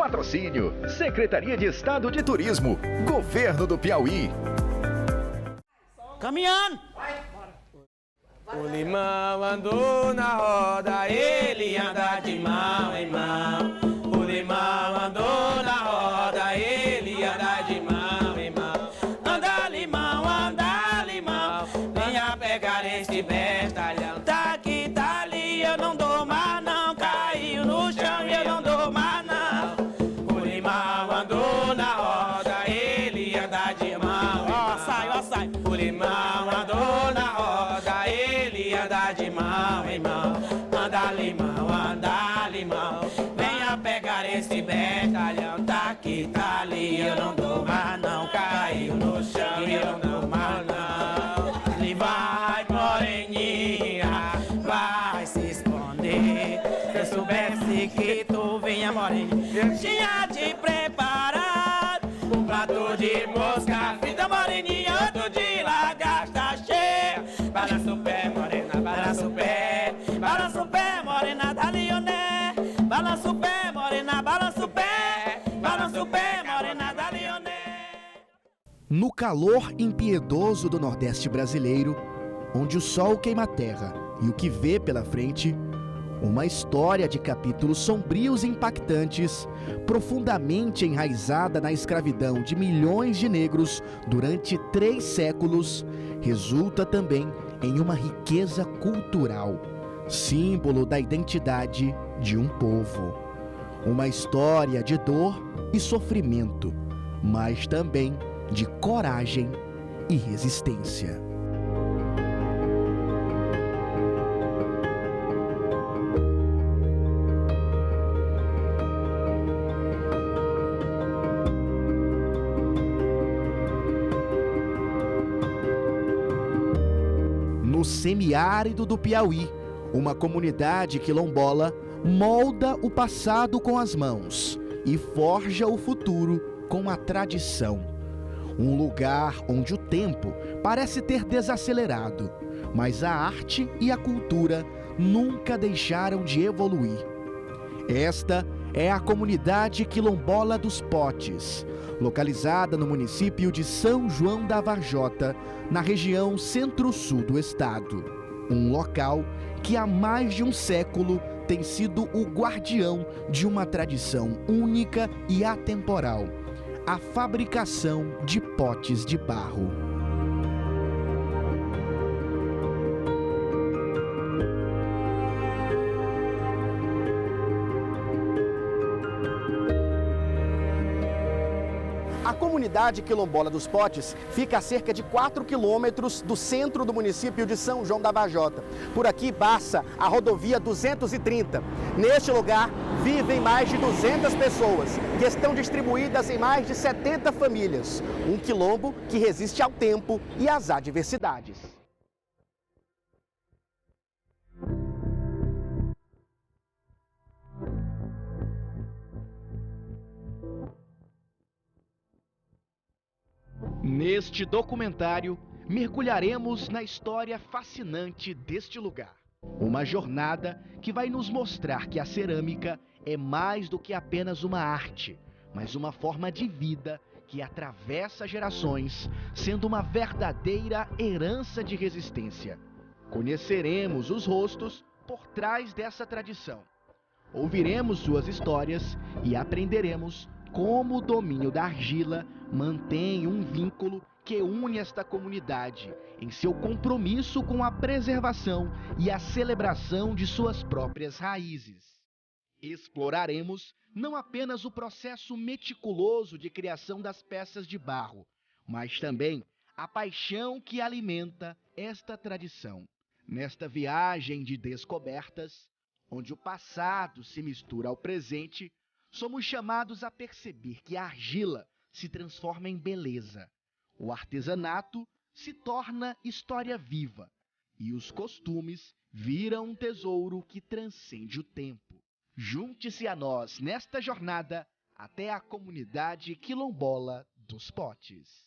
Patrocínio, Secretaria de Estado de Turismo, Governo do Piauí. Caminhando! O limão andou na roda, ele anda de mão em mão. O limão andou na roda, ele anda de mão em mão. Anda limão, venha pegar esse bestalhão. Tá aqui, tá ali, eu não dou mais não. Caiu no chão e eu não dou mais não. O limão andou na roda, ele anda de mão. Ó, sai. O limão andou na roda, ele anda de mão em mão. Anda limão, venha pegar esse bestalhão. Tá aqui, tá ali, eu não dou mais não. Caiu no chão e eu não dou mais não. Ele vai, moreninha, vai se esconder. Se eu soubesse que tu vinha, moreninha, eu tinha te preparado um prato de mosca frita, moreninha, outro de lagarta cheia. Balança o pé, morena, balança o pé. Balança o pé, morena da Lioné. Balança o pé, morena, balança o pé. Balança o pé, morena da Lioné. No calor impiedoso do Nordeste brasileiro, onde o sol queima a terra e o que vê pela frente, uma história de capítulos sombrios e impactantes, profundamente enraizada na escravidão de milhões de negros durante 3 séculos, resulta também em uma riqueza cultural, símbolo da identidade de um povo. Uma história de dor e sofrimento, mas também de coragem e resistência. No semiárido do Piauí, uma comunidade quilombola molda o passado com as mãos e forja o futuro com a tradição. Um lugar onde o tempo parece ter desacelerado, mas a arte e a cultura nunca deixaram de evoluir. Esta é a comunidade quilombola dos Potes, localizada no município de São João da Varjota, na região centro-sul do estado. Um local que há mais de um século tem sido o guardião de uma tradição única e atemporal: a fabricação de potes de barro. A comunidade quilombola dos Potes fica a cerca de 4 quilômetros do centro do município de São João da Varjota. Por aqui passa a rodovia 230. Neste lugar vivem mais de 200 pessoas, que estão distribuídas em mais de 70 famílias. Um quilombo que resiste ao tempo e às adversidades. Neste documentário, mergulharemos na história fascinante deste lugar. Uma jornada que vai nos mostrar que a cerâmica é mais do que apenas uma arte, mas uma forma de vida que atravessa gerações, sendo uma verdadeira herança de resistência. Conheceremos os rostos por trás dessa tradição. Ouviremos suas histórias e aprenderemos como o domínio da argila mantém um vínculo que une esta comunidade em seu compromisso com a preservação e a celebração de suas próprias raízes. Exploraremos não apenas o processo meticuloso de criação das peças de barro, mas também a paixão que alimenta esta tradição. Nesta viagem de descobertas, onde o passado se mistura ao presente, somos chamados a perceber que a argila se transforma em beleza, o artesanato se torna história viva e os costumes viram um tesouro que transcende o tempo. Junte-se a nós nesta jornada até a comunidade quilombola dos Potes.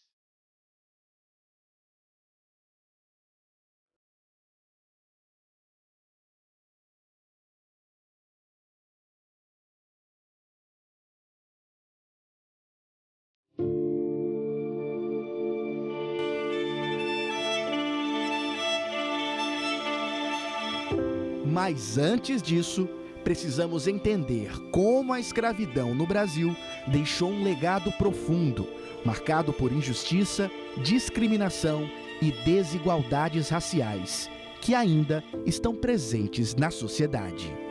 Mas antes disso, precisamos entender como a escravidão no Brasil deixou um legado profundo, marcado por injustiça, discriminação e desigualdades raciais, que ainda estão presentes na sociedade. –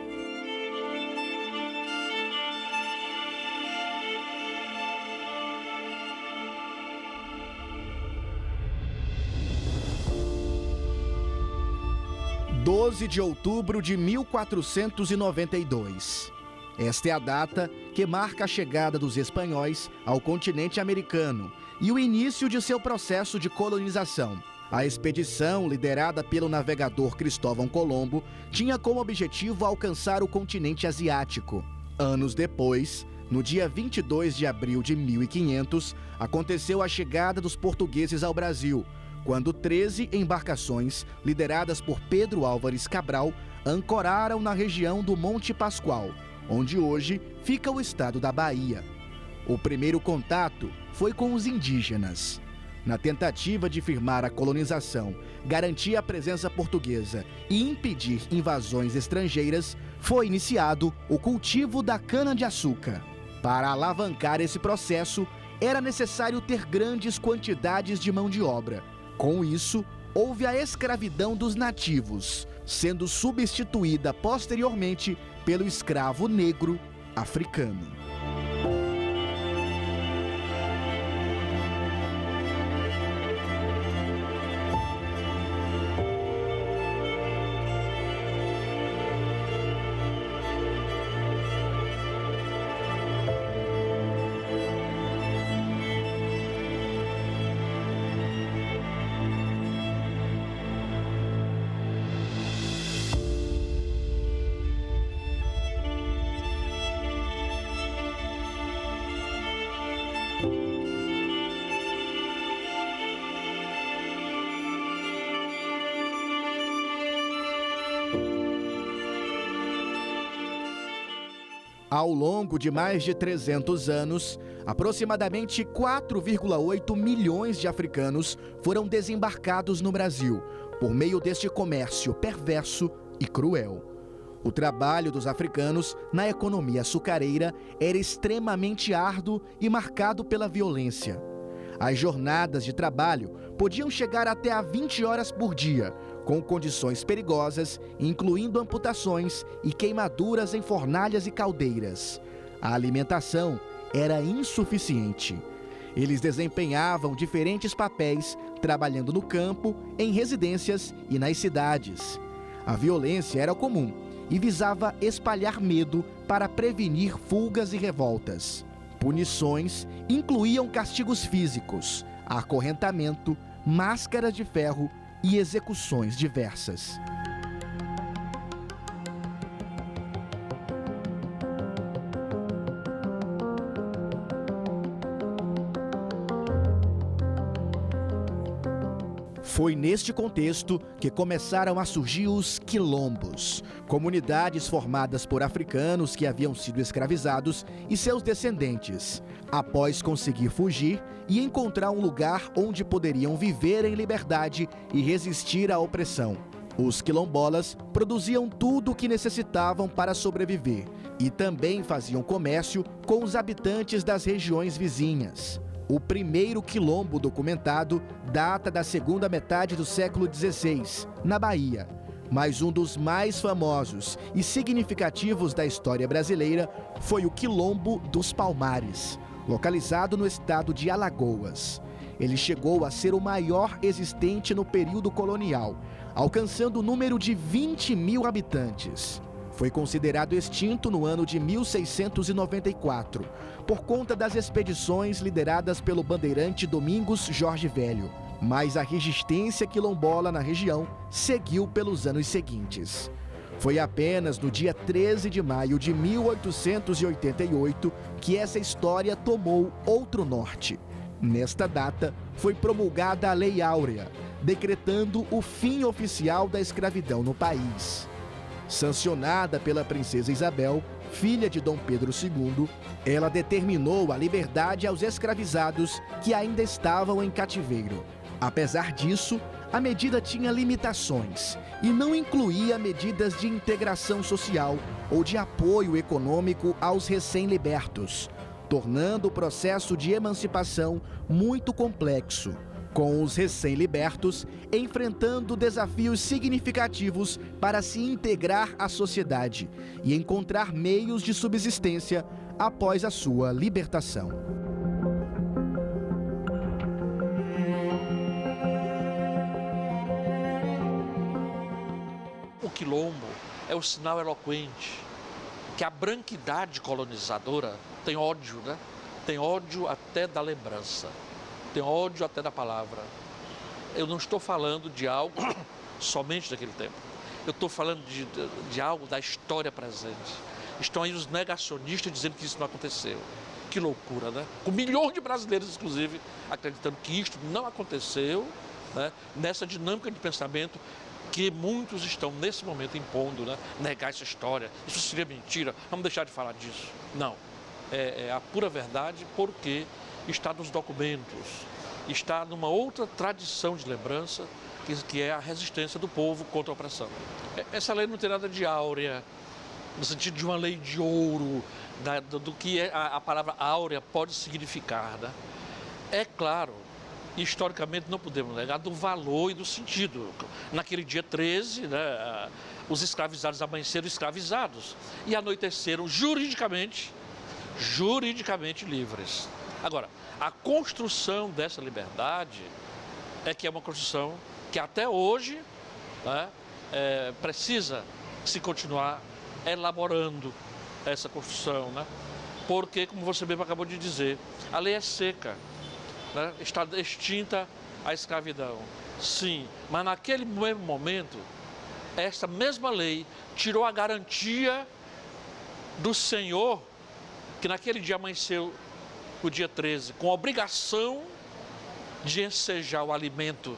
12 de outubro de 1492. Esta é a data que marca a chegada dos espanhóis ao continente americano e o início de seu processo de colonização. A expedição, liderada pelo navegador Cristóvão Colombo, tinha como objetivo alcançar o continente asiático. Anos depois, no dia 22 de abril de 1500, aconteceu a chegada dos portugueses ao Brasil, quando 13 embarcações, lideradas por Pedro Álvares Cabral, ancoraram na região do Monte Pascoal, onde hoje fica o estado da Bahia. O primeiro contato foi com os indígenas. Na tentativa de firmar a colonização, garantir a presença portuguesa e impedir invasões estrangeiras, foi iniciado o cultivo da cana-de-açúcar. Para alavancar esse processo, era necessário ter grandes quantidades de mão de obra. Com isso, houve a escravidão dos nativos, sendo substituída posteriormente pelo escravo negro africano. Ao longo de mais de 300 anos, aproximadamente 4,8 milhões de africanos foram desembarcados no Brasil, por meio deste comércio perverso e cruel. O trabalho dos africanos na economia açucareira era extremamente árduo e marcado pela violência. As jornadas de trabalho podiam chegar até a 20 horas por dia, com condições perigosas, incluindo amputações e queimaduras em fornalhas e caldeiras. A alimentação era insuficiente. Eles desempenhavam diferentes papéis, trabalhando no campo, em residências e nas cidades. A violência era comum e visava espalhar medo para prevenir fugas e revoltas. Punições incluíam castigos físicos, acorrentamento, máscaras de ferro e execuções diversas. Foi neste contexto que começaram a surgir os quilombos, comunidades formadas por africanos que haviam sido escravizados e seus descendentes, após conseguir fugir e encontrar um lugar onde poderiam viver em liberdade e resistir à opressão. Os quilombolas produziam tudo o que necessitavam para sobreviver e também faziam comércio com os habitantes das regiões vizinhas. O primeiro quilombo documentado data da segunda metade do século XVI, na Bahia, mas um dos mais famosos e significativos da história brasileira foi o Quilombo dos Palmares, localizado no estado de Alagoas. Ele chegou a ser o maior existente no período colonial, alcançando o número de 20 mil habitantes. Foi considerado extinto no ano de 1694, por conta das expedições lideradas pelo bandeirante Domingos Jorge Velho. Mas a resistência quilombola na região seguiu pelos anos seguintes. Foi apenas no dia 13 de maio de 1888 que essa história tomou outro norte. Nesta data, foi promulgada a Lei Áurea, decretando o fim oficial da escravidão no país. Sancionada pela princesa Isabel, filha de Dom Pedro II, ela determinou a liberdade aos escravizados que ainda estavam em cativeiro. Apesar disso, a medida tinha limitações e não incluía medidas de integração social ou de apoio econômico aos recém-libertos, tornando o processo de emancipação muito complexo, com os recém-libertos enfrentando desafios significativos para se integrar à sociedade e encontrar meios de subsistência após a sua libertação. O quilombo é o sinal eloquente que a branquidade colonizadora tem ódio, né? Tem ódio até da lembrança, tem ódio até da palavra. Eu não estou falando de algo somente daquele tempo. Eu estou falando de algo da história presente. Estão aí os negacionistas dizendo que isso não aconteceu. Que loucura, né? Com milhões de brasileiros, inclusive, acreditando que isto não aconteceu, né? Nessa dinâmica de pensamento que muitos estão, nesse momento, impondo, né? Negar essa história. Isso seria mentira, vamos deixar de falar disso. Não. É a pura verdade, porque está nos documentos, está numa outra tradição de lembrança, que é a resistência do povo contra a opressão. Essa lei não tem nada de áurea, no sentido de uma lei de ouro, do que a palavra áurea pode significar, né? É claro, historicamente não podemos negar do valor e do sentido. Naquele dia 13, né, os escravizados amanheceram escravizados e anoiteceram juridicamente livres. Agora, a construção dessa liberdade é que é uma construção que até hoje, né, precisa se continuar elaborando essa construção, né? Porque, como você mesmo acabou de dizer, a lei é seca, né? Está extinta a escravidão, sim, mas naquele mesmo momento, essa mesma lei tirou a garantia do senhor que naquele dia amanheceu o dia 13, com a obrigação de ensejar o alimento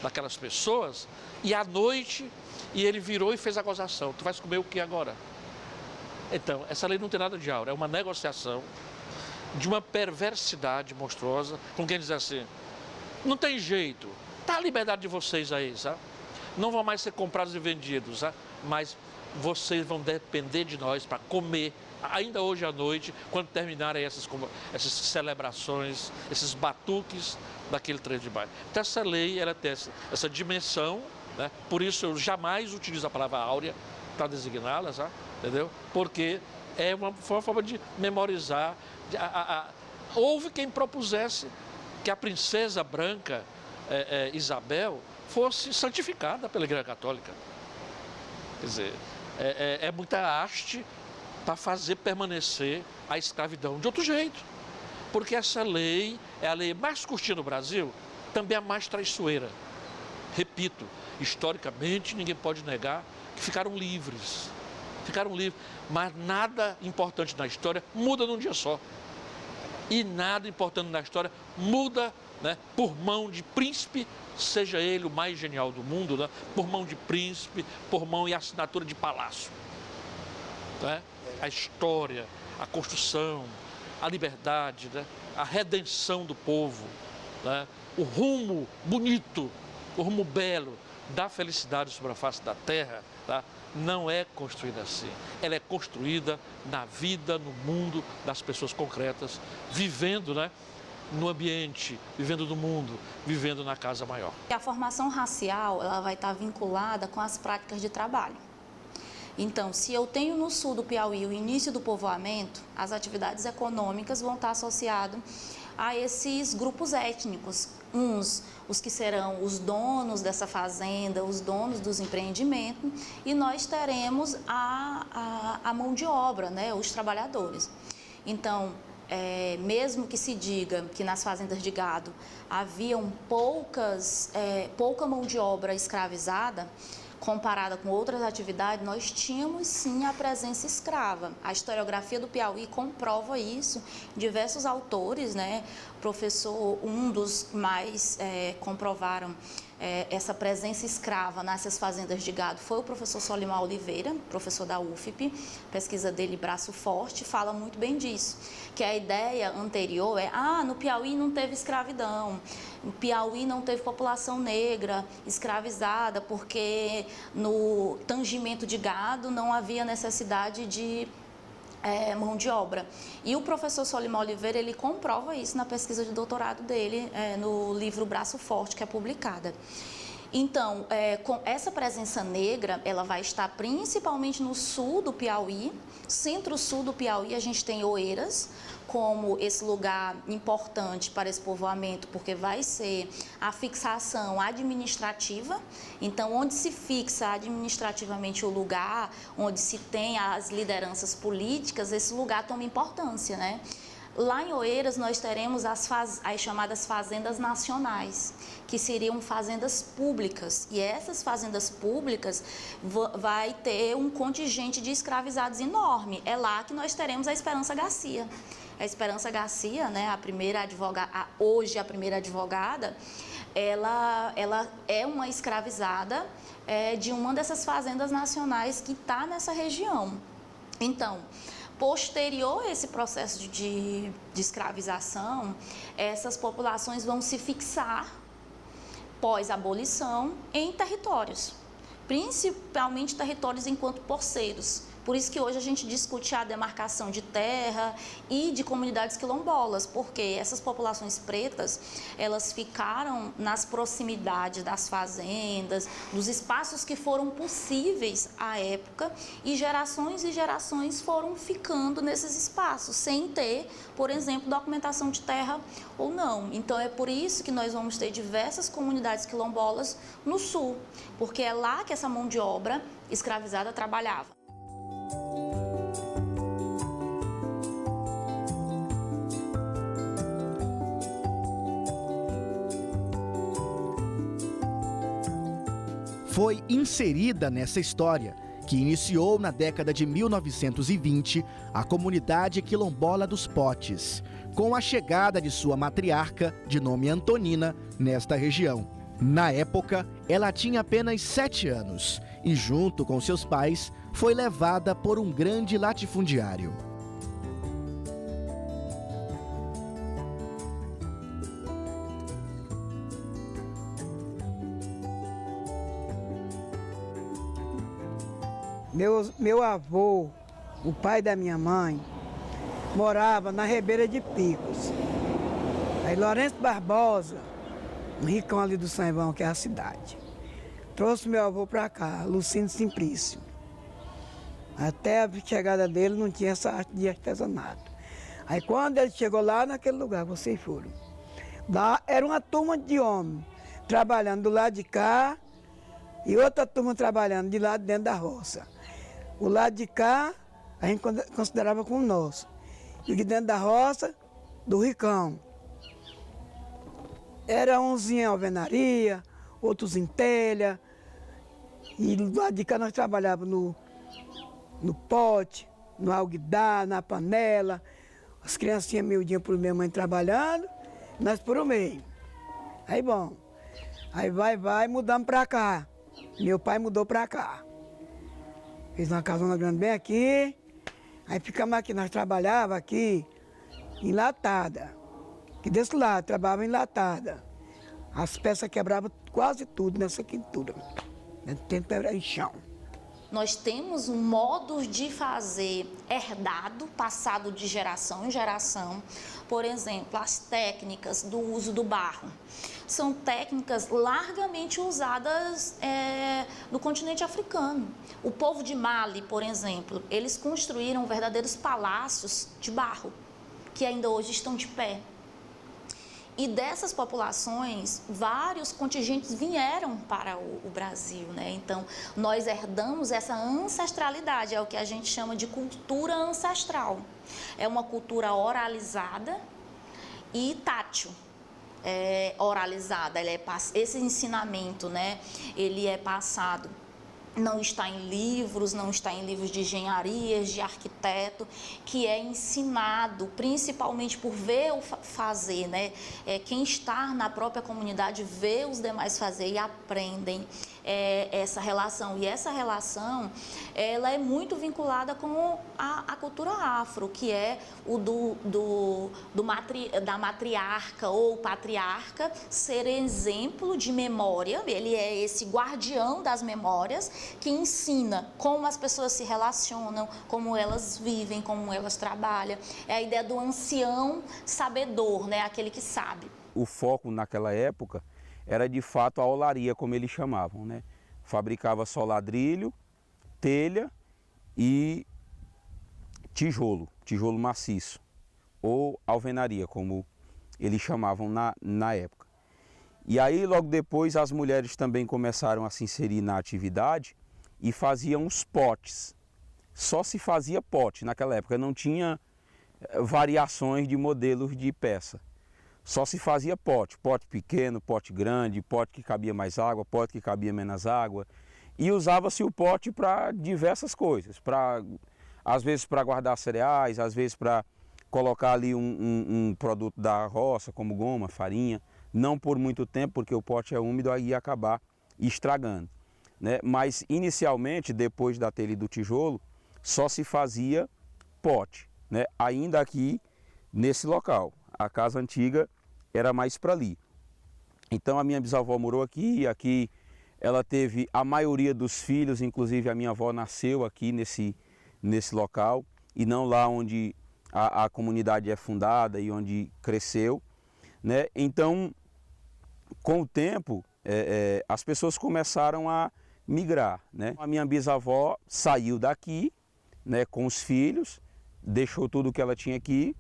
daquelas pessoas, e à noite, e ele virou e fez a gozação. Tu vais comer o que agora? Então, essa lei não tem nada de áurea, é uma negociação de uma perversidade monstruosa, com quem diz assim, não tem jeito, tá a liberdade de vocês aí, sabe? Não vão mais ser comprados e vendidos, sabe? Mas vocês vão depender de nós para comer, ainda hoje à noite, quando terminarem essas celebrações, esses batuques daquele 13 de maio. Então essa lei, ela tem essa dimensão, né? Por isso eu jamais utilizo a palavra áurea para designá-la, sabe? Entendeu? Porque foi uma forma de memorizar. Houve quem propusesse que a princesa branca Isabel fosse santificada pela Igreja Católica. Quer dizer, é muita haste para fazer permanecer a escravidão de outro jeito. Porque essa lei é a lei mais curtida no Brasil, também a mais traiçoeira. Repito, historicamente ninguém pode negar que ficaram livres, mas nada importante na história muda num dia só. E nada importante na história muda, né, por mão de príncipe, seja ele o mais genial do mundo, né, por mão de príncipe, por mão e assinatura de palácio. Né? A história, a construção, a liberdade, né, a redenção do povo, né, o rumo bonito, o rumo belo da felicidade sobre a face da terra, tá? Não é construída assim. Ela é construída na vida, no mundo das pessoas concretas, vivendo, né, no ambiente, vivendo no mundo, vivendo na casa maior. A formação racial, ela vai estar vinculada com as práticas de trabalho. Então, se eu tenho no sul do Piauí o início do povoamento, as atividades econômicas vão estar associadas a esses grupos étnicos. Os que serão os donos dessa fazenda, os donos dos empreendimentos, e nós teremos a mão de obra, né, os trabalhadores. Então, mesmo que se diga que nas fazendas de gado haviam pouca mão de obra escravizada, comparada com outras atividades, nós tínhamos sim a presença escrava. A historiografia do Piauí comprova isso. Diversos autores, né? O um dos mais comprovaram essa presença escrava nessas fazendas de gado foi o professor Solimar Oliveira, professor da UFP, pesquisa dele Braço Forte, fala muito bem disso, que a ideia anterior no Piauí não teve escravidão, no Piauí não teve população negra escravizada, porque no tangimento de gado não havia necessidade de mão de obra. E o professor Solimar Oliveira, ele comprova isso na pesquisa de doutorado dele, no livro Braço Forte, que é publicada. Então, com essa presença negra, ela vai estar principalmente no sul do Piauí, centro-sul do Piauí, a gente tem Oeiras, como esse lugar importante para esse povoamento, porque vai ser a fixação administrativa. Então, onde se fixa administrativamente o lugar, onde se tem as lideranças políticas, esse lugar toma importância, né? Lá em Oeiras, nós teremos as chamadas fazendas nacionais, que seriam fazendas públicas. E essas fazendas públicas vai ter um contingente de escravizados enorme. É lá que nós teremos a Esperança Garcia. A Esperança Garcia, né, hoje a primeira advogada, ela é uma escravizada de uma dessas fazendas nacionais que está nessa região. Então, posterior a esse processo de escravização, essas populações vão se fixar, pós-abolição, em territórios, principalmente territórios enquanto poceiros. Por isso que hoje a gente discute a demarcação de terra e de comunidades quilombolas, porque essas populações pretas, elas ficaram nas proximidades das fazendas, dos espaços que foram possíveis à época, e gerações foram ficando nesses espaços, sem ter, por exemplo, documentação de terra ou não. Então é por isso que nós vamos ter diversas comunidades quilombolas no sul, porque é lá que essa mão de obra escravizada trabalhava. Foi inserida nessa história, que iniciou na década de 1920, a comunidade quilombola dos Potes, com a chegada de sua matriarca, de nome Antonina, nesta região. Na época, ela tinha apenas 7 anos e, junto com seus pais, foi levada por um grande latifundiário. Meu avô, o pai da minha mãe, morava na Ribeira de Picos. Aí Lourenço Barbosa, um ricão ali do São Ivão, que é a cidade, trouxe meu avô para cá, Lucino Simplício. Até a chegada dele não tinha essa arte de artesanato. Aí quando ele chegou lá naquele lugar, vocês foram. Lá era uma turma de homens, trabalhando do lado de cá e outra turma trabalhando de lá dentro da roça. O lado de cá, a gente considerava como nosso. E de dentro da roça, do ricão. Era uns em alvenaria, outros em telha. E do lado de cá nós trabalhávamos no pote, no alguidar, na panela. As criancinhas miudinhas por minha mãe trabalhando, nós por o meio. Aí bom, aí mudamos para cá. Meu pai mudou para cá. Fez uma casona grande bem aqui. Aí ficamos aqui, nós trabalhávamos aqui, enlatada. E desse lado, trabalhava enlatada. As peças quebravam quase tudo nessa quintura. No tempo era em chão. Nós temos um modo de fazer herdado, passado de geração em geração. Por exemplo, as técnicas do uso do barro. São técnicas largamente usadas no continente africano. O povo de Mali, por exemplo, eles construíram verdadeiros palácios de barro, que ainda hoje estão de pé. E dessas populações, vários contingentes vieram para o Brasil, né? Então, nós herdamos essa ancestralidade, é o que a gente chama de cultura ancestral. É uma cultura oralizada e tátil. Oralizada, esse ensinamento, né? Ele é passado não está em livros, não está em livros de engenharias, de arquiteto, que é ensinado principalmente por ver o fazer, né? Quem está na própria comunidade vê os demais fazer e aprendem essa relação. E essa relação, ela é muito vinculada com a cultura afro, que é o da matriarca ou patriarca ser exemplo de memória. Ele é esse guardião das memórias, que ensina como as pessoas se relacionam, como elas vivem, como elas trabalham. É a ideia do ancião sabedor, né? Aquele que sabe. O foco naquela época era de fato a olaria, como eles chamavam, né? Fabricava só ladrilho, telha e tijolo maciço, ou alvenaria, como eles chamavam na época. E aí, logo depois, as mulheres também começaram a se inserir na atividade e faziam os potes. Só se fazia pote naquela época, não tinha variações de modelos de peça. Só se fazia pote pequeno, pote grande, pote que cabia mais água, pote que cabia menos água. E usava-se o pote para diversas coisas, às vezes para guardar cereais, às vezes para colocar ali um produto da roça, como goma, farinha. Não por muito tempo, porque o pote é úmido, aí ia acabar estragando, né? Mas inicialmente, depois da telha e do tijolo, só se fazia pote, né? Ainda aqui nesse local. A casa antiga era mais para ali. Então a minha bisavó morou aqui, e aqui ela teve a maioria dos filhos, inclusive a minha avó nasceu aqui nesse local, e não lá onde a comunidade é fundada e onde cresceu, né? Então, com o tempo, as pessoas começaram a migrar, né? A minha bisavó saiu daqui, né, com os filhos, deixou tudo que ela tinha aqui,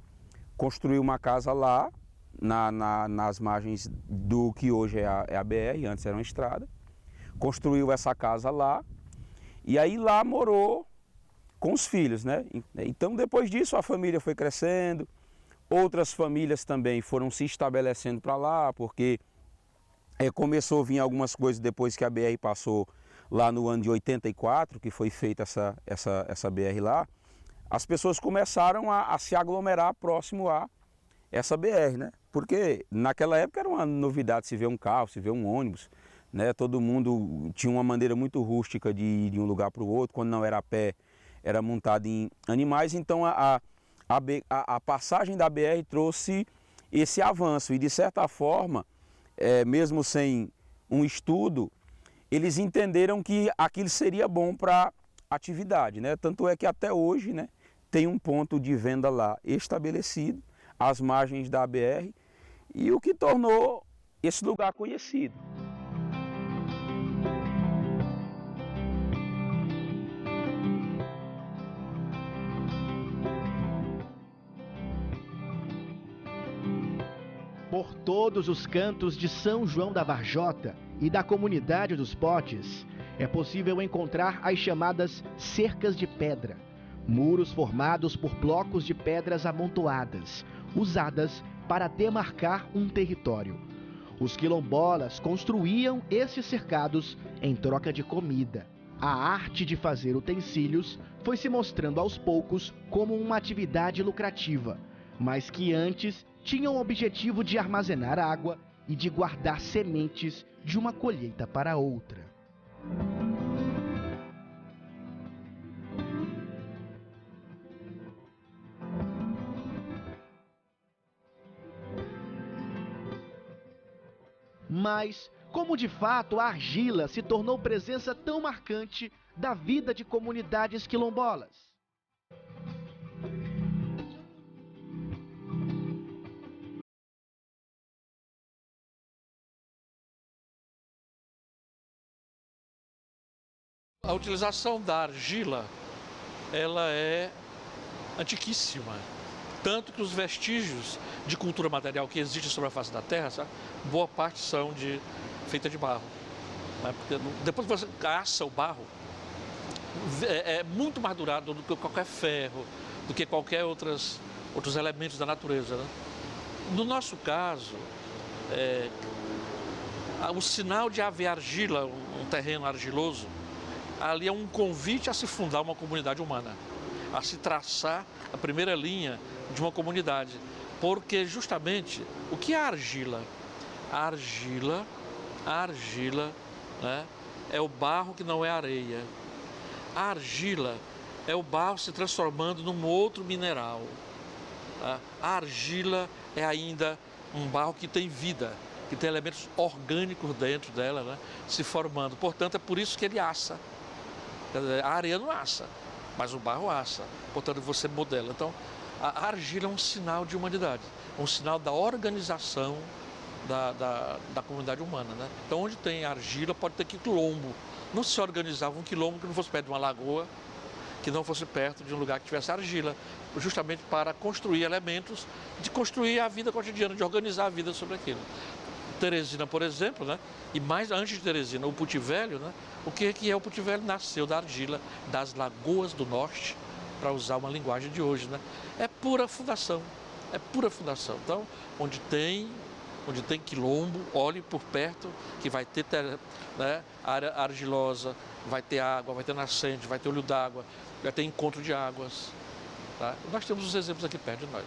construiu uma casa lá, nas margens do que hoje é a BR, antes era uma estrada. Construiu essa casa lá, e aí lá morou com os filhos, né? Então, depois disso, a família foi crescendo, outras famílias também foram se estabelecendo para lá, porque começou a vir algumas coisas depois que a BR passou lá no ano de 84, que foi feita essa BR lá. As pessoas começaram a se aglomerar próximo a essa BR, né? Porque naquela época era uma novidade se ver um carro, se ver um ônibus, né? Todo mundo tinha uma maneira muito rústica de ir de um lugar para o outro. Quando não era a pé, era montado em animais. Então a passagem da BR trouxe esse avanço, e de certa forma, mesmo sem um estudo, eles entenderam que aquilo seria bom para a atividade, né? Tanto é que até hoje, né, tem um ponto de venda lá estabelecido, às margens da BR, e o que tornou esse lugar conhecido. Por todos os cantos de São João da Varjota e da comunidade dos Potes, é possível encontrar as chamadas cercas de pedra, muros formados por blocos de pedras amontoadas, usadas para demarcar um território. Os quilombolas construíam esses cercados em troca de comida. A arte de fazer utensílios foi se mostrando aos poucos como uma atividade lucrativa, mas que antes tinha o objetivo de armazenar água e de guardar sementes de uma colheita para outra. Mas como de fato a argila se tornou presença tão marcante da vida de comunidades quilombolas? A utilização da argila, ela é antiquíssima, tanto que os vestígios de cultura material que existem sobre a face da Terra, sabe, boa parte são feita de barro. Né? Porque depois que você assa o barro, é muito mais duradouro do que qualquer ferro, do que qualquer outros elementos da natureza. Né? No nosso caso, o sinal de haver argila, um terreno argiloso, ali é um convite a se fundar uma comunidade humana, a se traçar a primeira linha de uma comunidade. Porque justamente, o que é a argila? A argila, né, é o barro que não é areia. A argila é o barro se transformando num outro mineral. Tá? A argila é ainda um barro que tem vida, que tem elementos orgânicos dentro dela, né, se formando. Portanto, é por isso que ele assa. A areia não assa, mas o barro assa. Portanto, você modela. Então, a argila é um sinal de humanidade, um sinal da organização da comunidade humana, né? Então, onde tem argila, pode ter quilombo. Não se organizava um quilombo que não fosse perto de uma lagoa, que não fosse perto de um lugar que tivesse argila, justamente para construir elementos, de construir a vida cotidiana, de organizar a vida sobre aquilo. Teresina, por exemplo, né? E mais antes de Teresina, o Puti Velho, né? O que é o Puti Velho? Nasceu da argila das lagoas do norte, para usar uma linguagem de hoje, né? É pura fundação, é pura fundação. Então, onde tem quilombo, olhe por perto, que vai ter, né, área argilosa, vai ter água, vai ter nascente, vai ter olho d'água, vai ter encontro de águas. Tá? Nós temos os exemplos aqui perto de nós.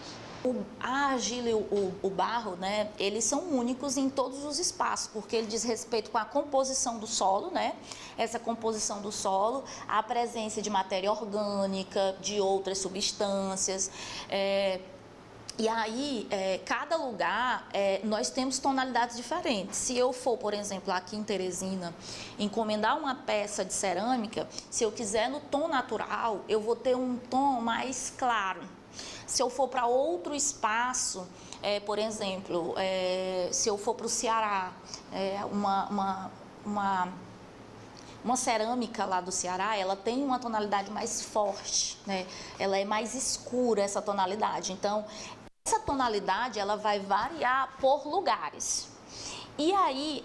A argila e o barro, né, eles são únicos em todos os espaços, porque ele diz respeito com a composição do solo, né? Essa composição do solo, a presença de matéria orgânica, de outras substâncias. E aí, cada lugar, nós temos tonalidades diferentes. Se eu for, por exemplo, aqui em Teresina, encomendar uma peça de cerâmica, se eu quiser no tom natural, eu vou ter um tom mais claro. Se eu for para outro espaço, por exemplo, se eu for para o Ceará, uma cerâmica lá do Ceará, ela tem uma tonalidade mais forte, né? Ela é mais escura, essa tonalidade. Então, essa tonalidade, ela vai variar por lugares. E aí,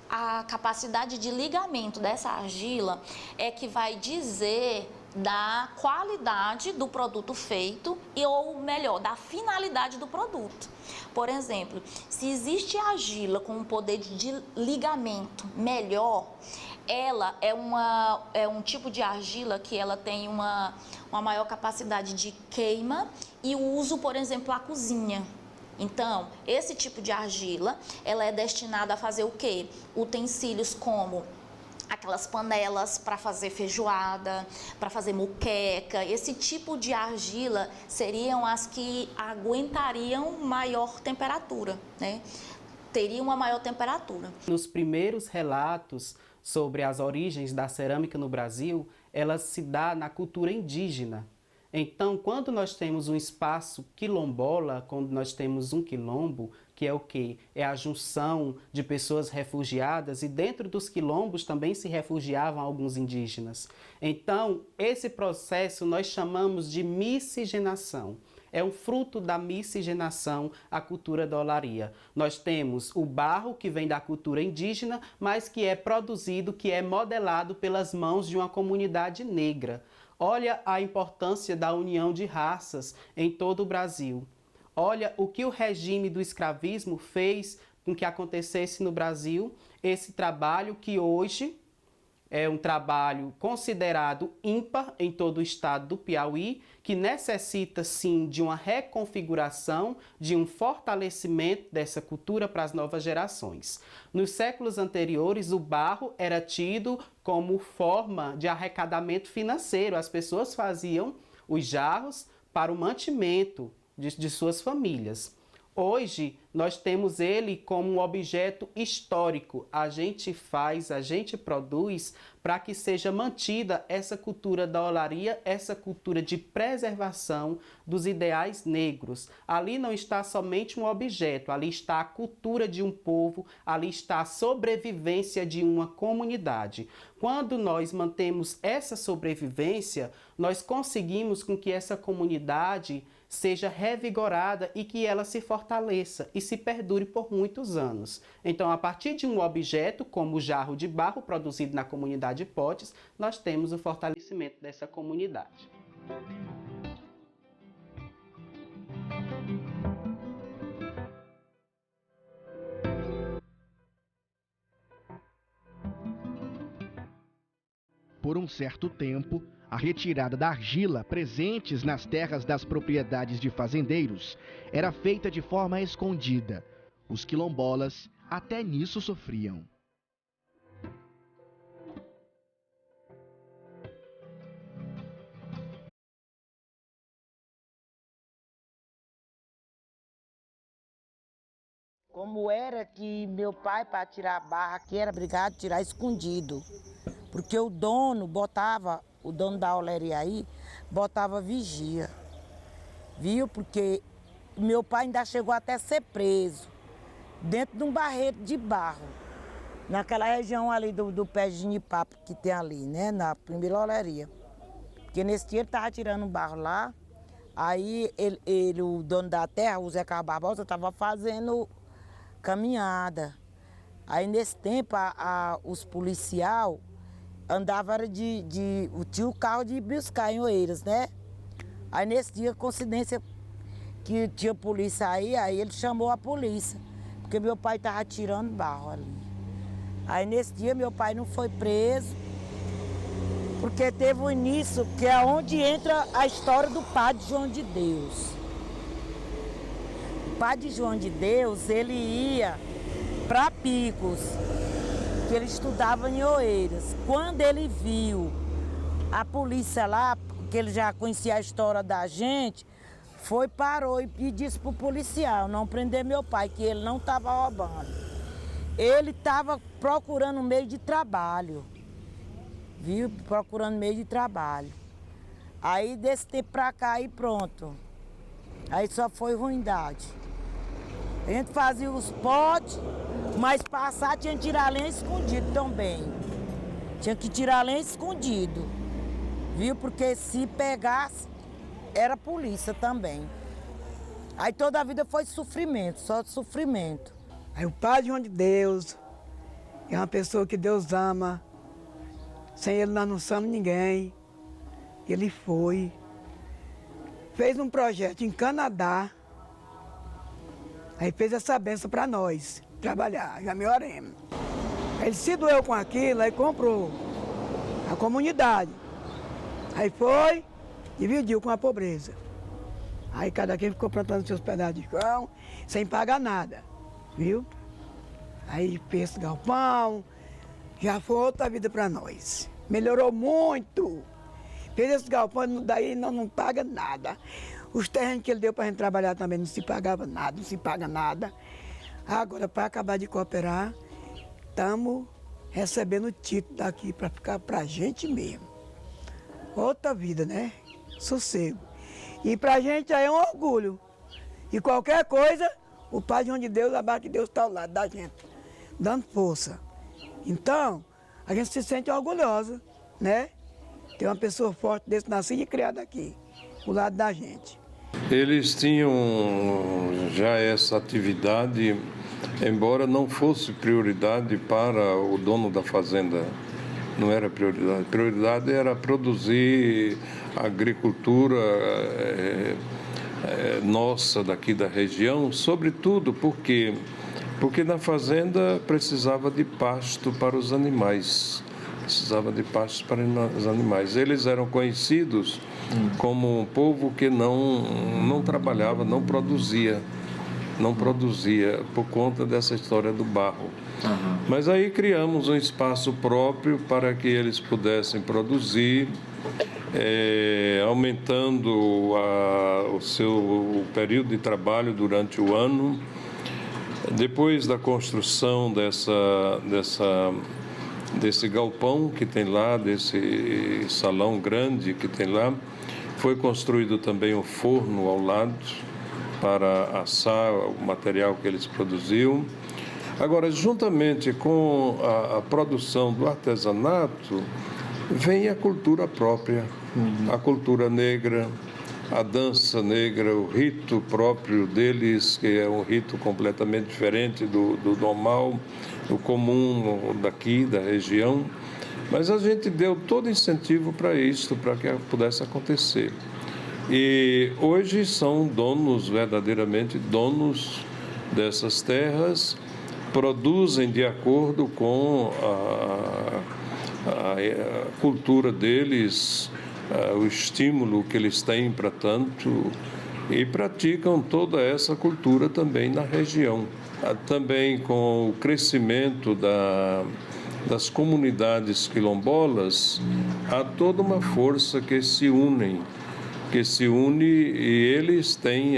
a capacidade de ligamento dessa argila é que vai dizer da qualidade do produto feito ou melhor, da finalidade do produto. Por exemplo, se existe argila com um poder de ligamento melhor, ela é um tipo de argila que ela tem uma maior capacidade de queima e uso, por exemplo, a cozinha. Então, esse tipo de argila, ela é destinada a fazer o quê? Utensílios como aquelas panelas para fazer feijoada, para fazer moqueca. Esse tipo de argila seriam as que aguentariam maior temperatura, né? Teriam uma maior temperatura. Nos primeiros relatos sobre as origens da cerâmica no Brasil, ela se dá na cultura indígena. Então, quando nós temos um espaço quilombola, quando nós temos um quilombo, que é o quê? É a junção de pessoas refugiadas e dentro dos quilombos também se refugiavam alguns indígenas. Então, esse processo nós chamamos de miscigenação. É um fruto da miscigenação à cultura da olaria. Nós temos o barro que vem da cultura indígena, mas que é produzido, que é modelado pelas mãos de uma comunidade negra. Olha a importância da união de raças em todo o Brasil. Olha o que o regime do escravismo fez com que acontecesse no Brasil, esse trabalho que hoje é um trabalho considerado ímpar em todo o estado do Piauí, que necessita sim de uma reconfiguração, de um fortalecimento dessa cultura para as novas gerações. Nos séculos anteriores, o barro era tido como forma de arrecadamento financeiro. As pessoas faziam os jarros para o mantimento de suas famílias. Hoje, nós temos ele como um objeto histórico. A gente faz, a gente produz para que seja mantida essa cultura da olaria, essa cultura de preservação dos ideais negros. Ali não está somente um objeto, ali está a cultura de um povo, ali está a sobrevivência de uma comunidade. Quando nós mantemos essa sobrevivência, nós conseguimos com que essa comunidade seja revigorada e que ela se fortaleça e se perdure por muitos anos. Então, a partir de um objeto, como o jarro de barro produzido na comunidade Potes, nós temos o fortalecimento dessa comunidade. Por um certo tempo, a retirada da argila presentes nas terras das propriedades de fazendeiros era feita de forma escondida. Os quilombolas até nisso sofriam. Como era que meu pai, para tirar a barra aqui, era obrigado a tirar escondido. Porque o dono da oleria aí, botava vigia. Viu? Porque meu pai ainda chegou até a ser preso, dentro de um barreiro de barro. Naquela região ali do pé de ginipapo que tem ali, né? Na primeira oleria. Porque nesse dia ele estava tirando um barro lá, aí o dono da terra, o Zé Carlos Barbosa, estava fazendo caminhada. Aí nesse tempo os policiais andavam tinha o carro de buscar em Oeiras, né? Aí nesse dia, coincidência que tinha polícia aí ele chamou a polícia, porque meu pai estava tirando barro ali. Aí nesse dia meu pai não foi preso, porque teve um início, que é onde entra a história do Padre João de Deus. O Padre João de Deus, ele ia para Picos, que ele estudava em Oeiras. Quando ele viu a polícia lá, que ele já conhecia a história da gente, parou e disse para o policial não prender meu pai, que ele não estava roubando. Ele estava procurando meio de trabalho, viu? Procurando meio de trabalho. Aí desse tempo para cá, aí pronto. Aí só foi ruindade. A gente fazia os potes, mas passar tinha que tirar lenha escondido também. Tinha que tirar lenha escondido, viu? Porque se pegasse, era polícia também. Aí toda a vida foi sofrimento, só sofrimento. Aí o Padre João de Deus é uma pessoa que Deus ama. Sem ele nós não somos ninguém. Ele fez um projeto em Canadá. Aí fez essa benção para nós trabalhar, já me oremos. Ele se doeu com aquilo, aí comprou a comunidade. Aí foi, dividiu com a pobreza. Aí cada quem ficou plantando seus pedaços de chão, sem pagar nada, viu? Aí fez esse galpão, já foi outra vida para nós. Melhorou muito. Fez esse galpão, daí não paga nada. Os terrenos que ele deu para a gente trabalhar também não se pagava nada, não se paga nada. Agora, para acabar de cooperar, estamos recebendo o título daqui para ficar para a gente mesmo. Outra vida, né? Sossego. E para a gente aí é um orgulho. E qualquer coisa, o Padre João de Deus, abaixo de Deus está ao lado da gente, dando força. Então, a gente se sente orgulhosa, né? Ter uma pessoa forte desse, nascida e criada aqui, ao lado da gente. Eles tinham já essa atividade, embora não fosse prioridade para o dono da fazenda. Não era prioridade. A prioridade era produzir a agricultura nossa daqui da região, sobretudo porque na fazenda precisava de pasto para os animais. Eles eram conhecidos como um povo que não trabalhava, não produzia por conta dessa história do barro. Mas aí criamos um espaço próprio para que eles pudessem produzir, aumentando o período de trabalho durante o ano. Depois da construção desse galpão que tem lá, desse salão grande que tem lá, foi construído também um forno ao lado para assar o material que eles produziam. Agora, juntamente com a produção do artesanato, vem a cultura própria, a cultura negra, a dança negra, o rito próprio deles, que é um rito completamente diferente do normal, do comum daqui, da região. Mas a gente deu todo incentivo para isso, para que pudesse acontecer. E hoje são verdadeiramente donos dessas terras, produzem de acordo com a cultura deles, o estímulo que eles têm para tanto, e praticam toda essa cultura também na região. Também com o crescimento das comunidades quilombolas, há toda uma força que se une e eles têm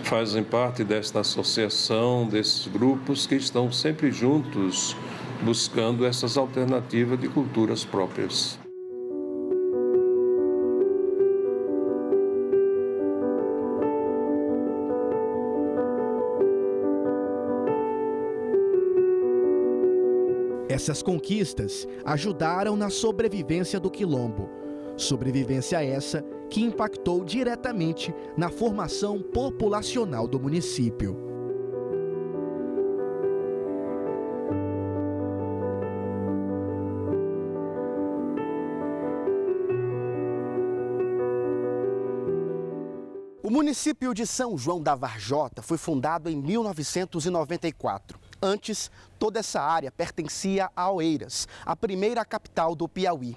fazem parte desta associação, desses grupos que estão sempre juntos buscando essas alternativas de culturas próprias. Essas conquistas ajudaram na sobrevivência do quilombo. Sobrevivência essa que impactou diretamente na formação populacional do município. O município de São João da Varjota foi fundado em 1994. Antes, toda essa área pertencia a Oeiras, a primeira capital do Piauí.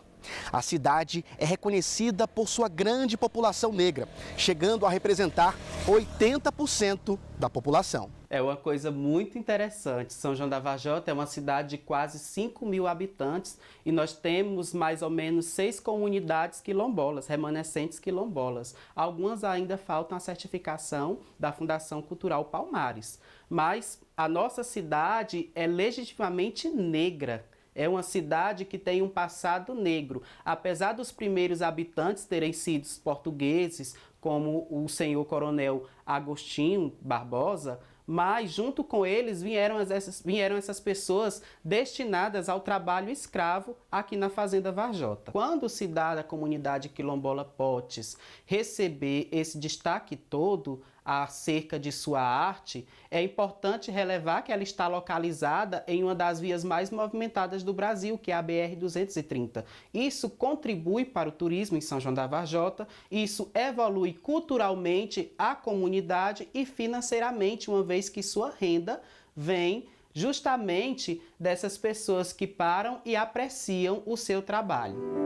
A cidade é reconhecida por sua grande população negra, chegando a representar 80% da população. É uma coisa muito interessante. São João da Varjota é uma cidade de quase 5.000 habitantes e nós temos mais ou menos 6 comunidades quilombolas, remanescentes quilombolas. Algumas ainda faltam a certificação da Fundação Cultural Palmares. Mas a nossa cidade é legitimamente negra. É uma cidade que tem um passado negro. Apesar dos primeiros habitantes terem sido portugueses, como o senhor coronel Agostinho Barbosa, mas junto com eles vieram essas pessoas destinadas ao trabalho escravo aqui na Fazenda Varjota. Quando se dá a comunidade quilombola Potes receber esse destaque todo acerca de sua arte, é importante relevar que ela está localizada em uma das vias mais movimentadas do Brasil, que é a BR-230. Isso contribui para o turismo em São João da Varjota, isso evolui culturalmente a comunidade e financeiramente, uma vez que sua renda vem justamente dessas pessoas que param e apreciam o seu trabalho.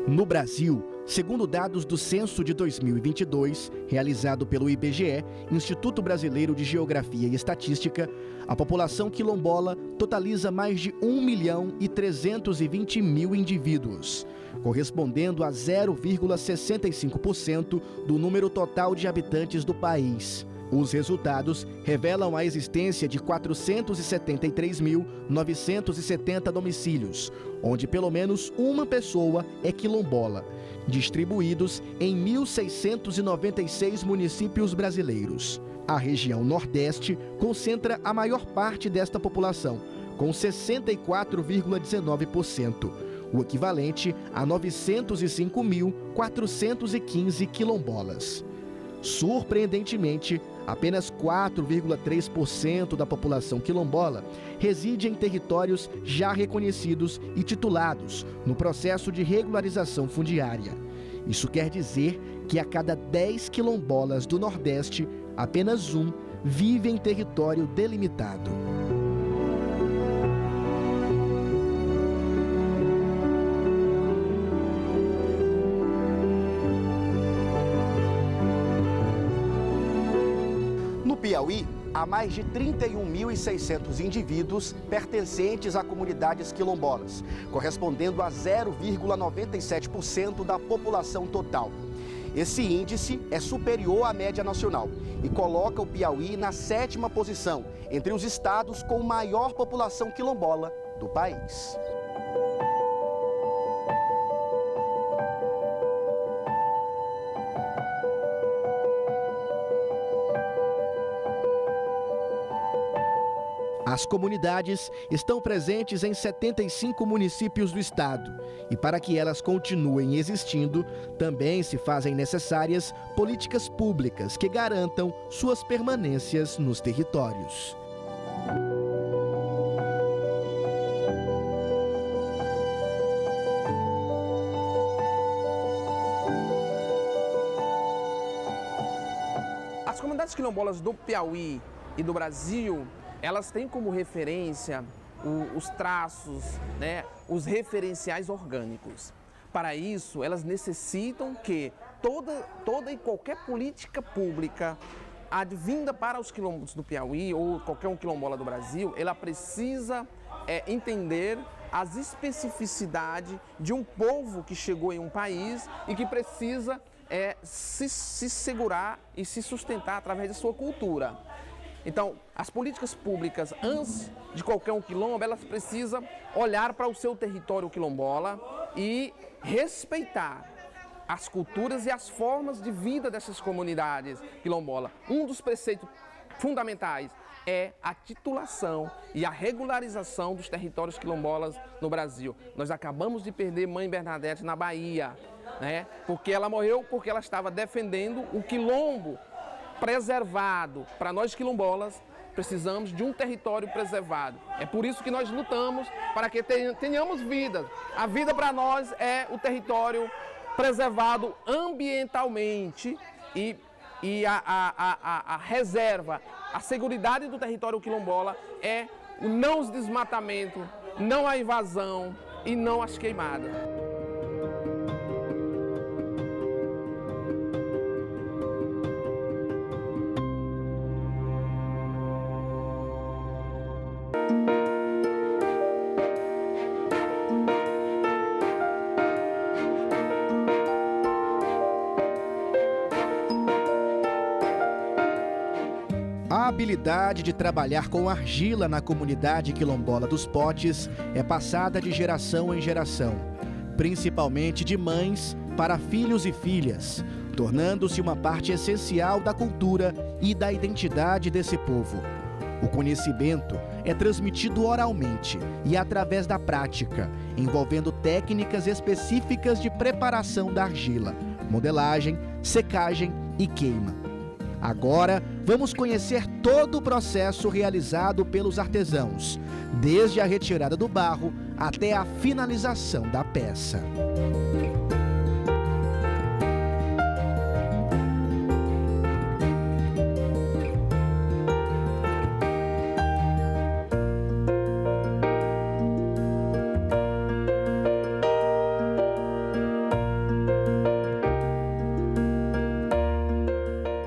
No Brasil, segundo dados do censo de 2022, realizado pelo IBGE, Instituto Brasileiro de Geografia e Estatística, a população quilombola totaliza mais de 1.320.000 indivíduos, correspondendo a 0,65% do número total de habitantes do país. Os resultados revelam a existência de 473.970 domicílios, onde pelo menos uma pessoa é quilombola, distribuídos em 1.696 municípios brasileiros. A região Nordeste concentra a maior parte desta população, com 64,19%, o equivalente a 905.415 quilombolas. Surpreendentemente, apenas 4,3% da população quilombola reside em territórios já reconhecidos e titulados no processo de regularização fundiária. Isso quer dizer que a cada 10 quilombolas do Nordeste, apenas um vive em território delimitado. No Piauí, há mais de 31.600 indivíduos pertencentes a comunidades quilombolas, correspondendo a 0,97% da população total. Esse índice é superior à média nacional e coloca o Piauí na 7ª posição entre os estados com maior população quilombola do país. As comunidades estão presentes em 75 municípios do estado e para que elas continuem existindo, também se fazem necessárias políticas públicas que garantam suas permanências nos territórios. As comunidades quilombolas do Piauí e do Brasil, elas têm como referência os traços, né, os referenciais orgânicos. Para isso, elas necessitam que toda e qualquer política pública advinda para os quilombos do Piauí ou qualquer um quilombola do Brasil, ela precisa entender as especificidades de um povo que chegou em um país e que precisa se segurar e se sustentar através da sua cultura. Então, as políticas públicas, antes de qualquer um quilombo, elas precisam olhar para o seu território quilombola e respeitar as culturas e as formas de vida dessas comunidades quilombolas. Um dos preceitos fundamentais é a titulação e a regularização dos territórios quilombolas no Brasil. Nós acabamos de perder Mãe Bernadette na Bahia, né? Porque ela morreu porque ela estava defendendo o quilombo preservado. Para nós quilombolas, precisamos de um território preservado. É por isso que nós lutamos para que tenhamos vida. A vida para nós é o território preservado ambientalmente e a reserva, a seguridade do território quilombola é o não desmatamento, não a invasão e não as queimadas. A habilidade de trabalhar com argila na comunidade quilombola dos Potes é passada de geração em geração, principalmente de mães para filhos e filhas, tornando-se uma parte essencial da cultura e da identidade desse povo. O conhecimento é transmitido oralmente e através da prática, envolvendo técnicas específicas de preparação da argila, modelagem, secagem e queima. Agora, vamos conhecer todo o processo realizado pelos artesãos, desde a retirada do barro até a finalização da peça.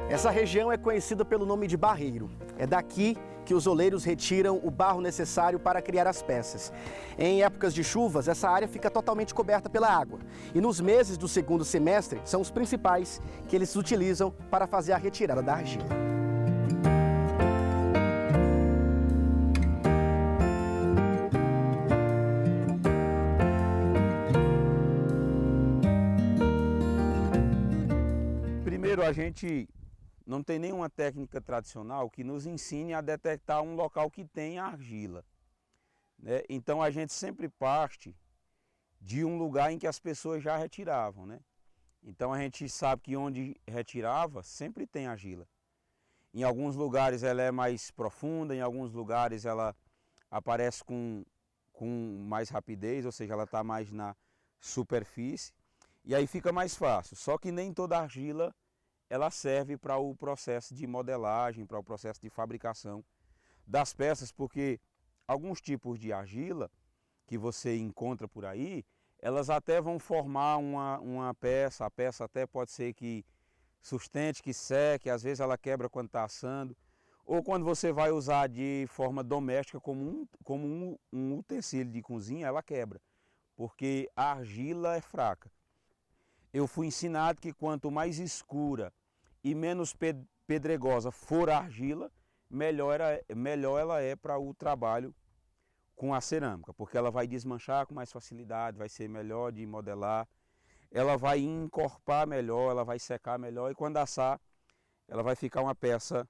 Essa região é conhecida pelo nome de barreiro. É daqui que os oleiros retiram o barro necessário para criar as peças. Em épocas de chuvas, essa área fica totalmente coberta pela água. E nos meses do segundo semestre, são os principais que eles utilizam para fazer a retirada da argila. Primeiro, a gente não tem nenhuma técnica tradicional que nos ensine a detectar um local que tem argila, né? Então a gente sempre parte de um lugar em que as pessoas já retiravam, né? Então a gente sabe que onde retirava sempre tem argila. Em alguns lugares ela é mais profunda, em alguns lugares ela aparece com mais rapidez, ou seja, ela está mais na superfície e aí fica mais fácil. Só que nem toda argila ela serve para o processo de modelagem, para o processo de fabricação das peças, porque alguns tipos de argila que você encontra por aí, elas até vão formar uma peça, a peça até pode ser que sustente, que seque, às vezes ela quebra quando está assando, ou quando você vai usar de forma doméstica como um utensílio de cozinha, ela quebra, porque a argila é fraca. Eu fui ensinado que quanto mais escura e menos pedregosa for a argila, melhor ela é para o trabalho com a cerâmica, porque ela vai desmanchar com mais facilidade, vai ser melhor de modelar, ela vai encorpar melhor, ela vai secar melhor e quando assar, ela vai ficar uma peça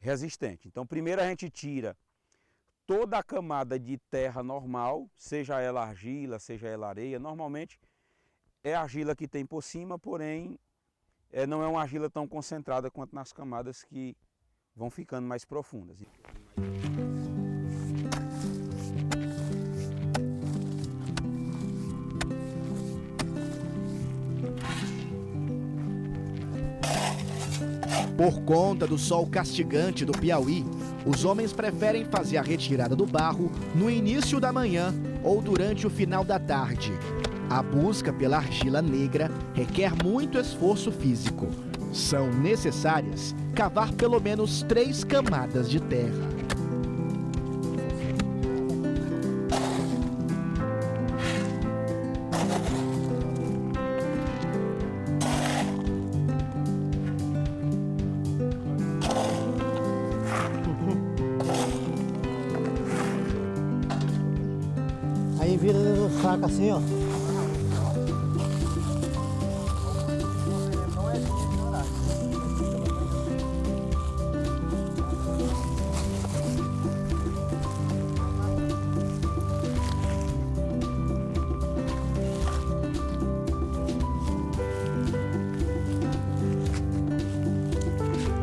resistente. Então, primeiro a gente tira toda a camada de terra normal, seja ela argila, seja ela areia, normalmente é a argila que tem por cima, porém não é uma argila tão concentrada quanto nas camadas que vão ficando mais profundas. Por conta do sol castigante do Piauí, os homens preferem fazer a retirada do barro no início da manhã ou durante o final da tarde. A busca pela argila negra requer muito esforço físico. São necessárias cavar pelo menos 3 camadas de terra. Aí vira no saco assim, ó.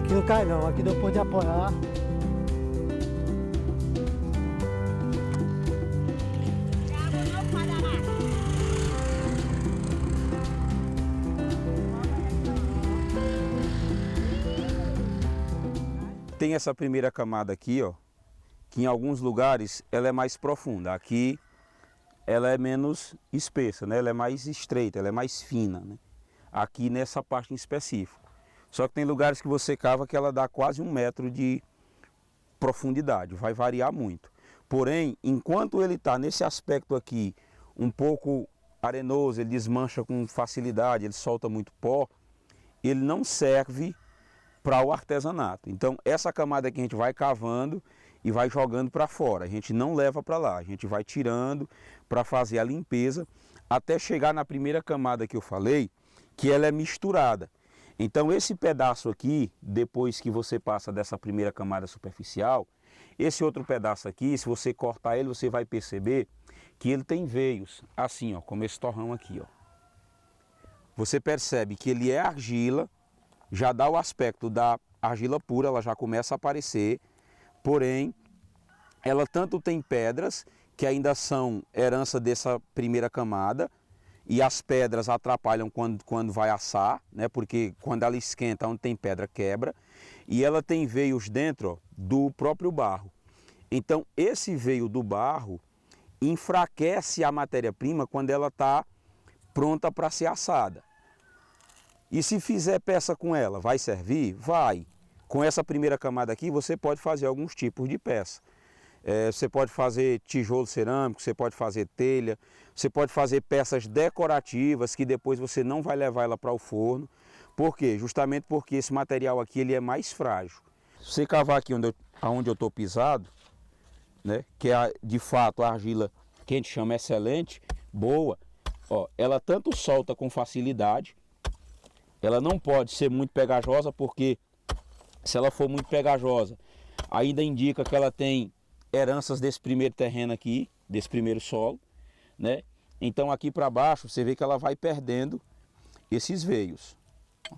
Aqui não cai não, aqui depois de apoiar. Tem essa primeira camada aqui, ó, que em alguns lugares ela é mais profunda. Aqui ela é menos espessa, né? Ela é mais estreita, ela é mais fina, né? Aqui nessa parte em específico. Só que tem lugares que você cava que ela dá quase 1 metro de profundidade, vai variar muito. Porém, enquanto ele está nesse aspecto aqui, um pouco arenoso, ele desmancha com facilidade, ele solta muito pó, ele não serve para o artesanato. Então essa camada aqui a gente vai cavando e vai jogando para fora, a gente não leva para lá, a gente vai tirando para fazer a limpeza até chegar na primeira camada que eu falei, que ela é misturada. Então esse pedaço aqui, depois que você passa dessa primeira camada superficial, esse outro pedaço aqui, se você cortar ele, você vai perceber que ele tem veios, assim ó, como esse torrão aqui ó. Você percebe que ele é argila, já dá o aspecto da argila pura, ela já começa a aparecer, porém, ela tanto tem pedras, que ainda são herança dessa primeira camada, e as pedras atrapalham quando vai assar, né? Porque quando ela esquenta, onde tem pedra, quebra, e ela tem veios dentro ó, do próprio barro. Então, esse veio do barro enfraquece a matéria-prima quando ela está pronta para ser assada. E se fizer peça com ela, vai servir? Vai. Com essa primeira camada aqui, você pode fazer alguns tipos de peça. Você pode fazer tijolo cerâmico, você pode fazer telha, você pode fazer peças decorativas que depois você não vai levar ela para o forno. Por quê? Justamente porque esse material aqui ele é mais frágil. Se você cavar aqui onde eu estou pisado, né, que é de fato a argila que a gente chama excelente, boa, ó, ela tanto solta com facilidade. Ela não pode ser muito pegajosa, porque se ela for muito pegajosa, ainda indica que ela tem heranças desse primeiro terreno aqui, desse primeiro solo, né? Então aqui para baixo você vê que ela vai perdendo esses veios.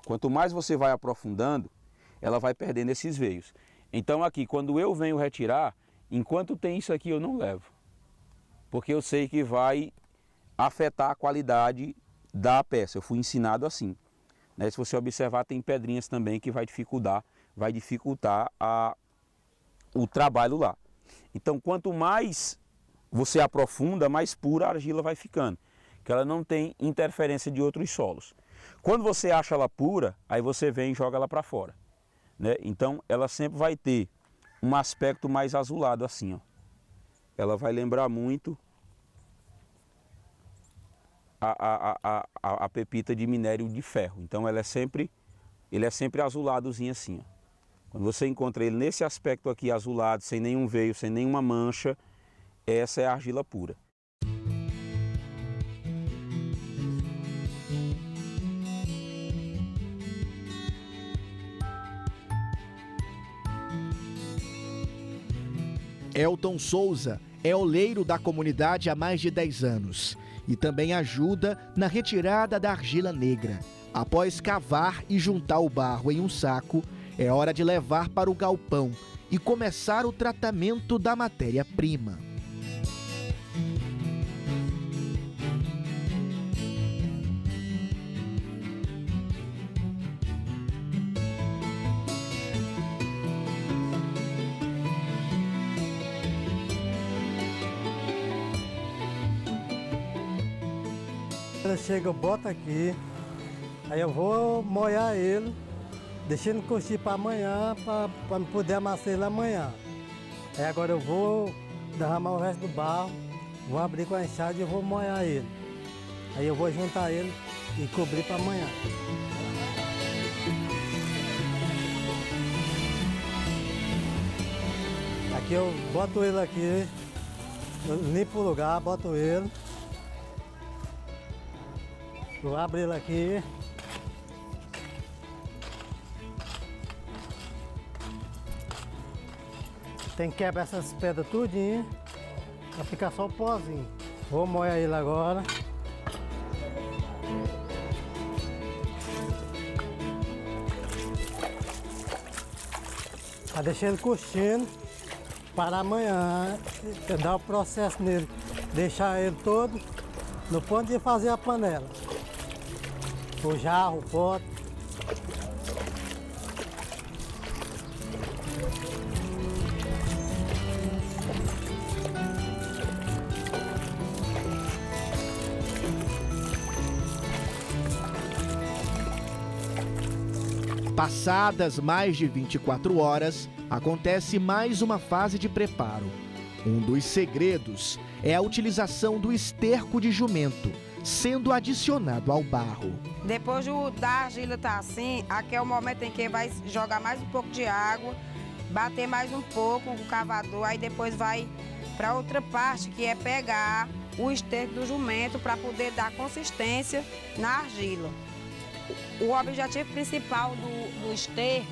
Quanto mais você vai aprofundando, ela vai perdendo esses veios. Então aqui, quando eu venho retirar, enquanto tem isso aqui eu não levo, porque eu sei que vai afetar a qualidade da peça. Eu fui ensinado assim. Né? Se você observar, tem pedrinhas também que vai dificultar o trabalho lá. Então, quanto mais você aprofunda, mais pura a argila vai ficando, que ela não tem interferência de outros solos. Quando você acha ela pura, aí você vem e joga ela para fora. Né? Então, ela sempre vai ter um aspecto mais azulado assim, ó. Ela vai lembrar muito a pepita de minério de ferro. Então ele é sempre azuladozinho assim, ó. Quando você encontra ele nesse aspecto aqui azulado, sem nenhum veio, sem nenhuma mancha, essa é a argila pura. Elton Souza é oleiro da comunidade há mais de 10 anos e também ajuda na retirada da argila negra. Após cavar e juntar o barro em um saco, é hora de levar para o galpão e começar o tratamento da matéria-prima. Ele chega, eu boto aqui, aí eu vou molhar ele, deixando curtir para amanhã, para poder amassar ele amanhã. Aí agora eu vou derramar o resto do barro, vou abrir com a enxada e vou molhar ele. Aí eu vou juntar ele e cobrir para amanhã. Aqui eu boto ele aqui, eu limpo o lugar, boto ele. Eu abro ele aqui. Tem que quebrar essas pedras tudinho, para ficar só o pozinho. Vou molhar ele agora. Para deixar ele curtindo para amanhã, dar o processo nele, deixar ele todo no ponto de fazer a panela. O jarro, o pote. Passadas mais de 24 horas, acontece mais uma fase de preparo. Um dos segredos é a utilização do esterco de jumento, sendo adicionado ao barro. Depois da argila tá assim, aqui é o momento em que vai jogar mais um pouco de água, bater mais um pouco com o cavador, aí depois vai para outra parte, que é pegar o esterco do jumento para poder dar consistência na argila. O objetivo principal do esterco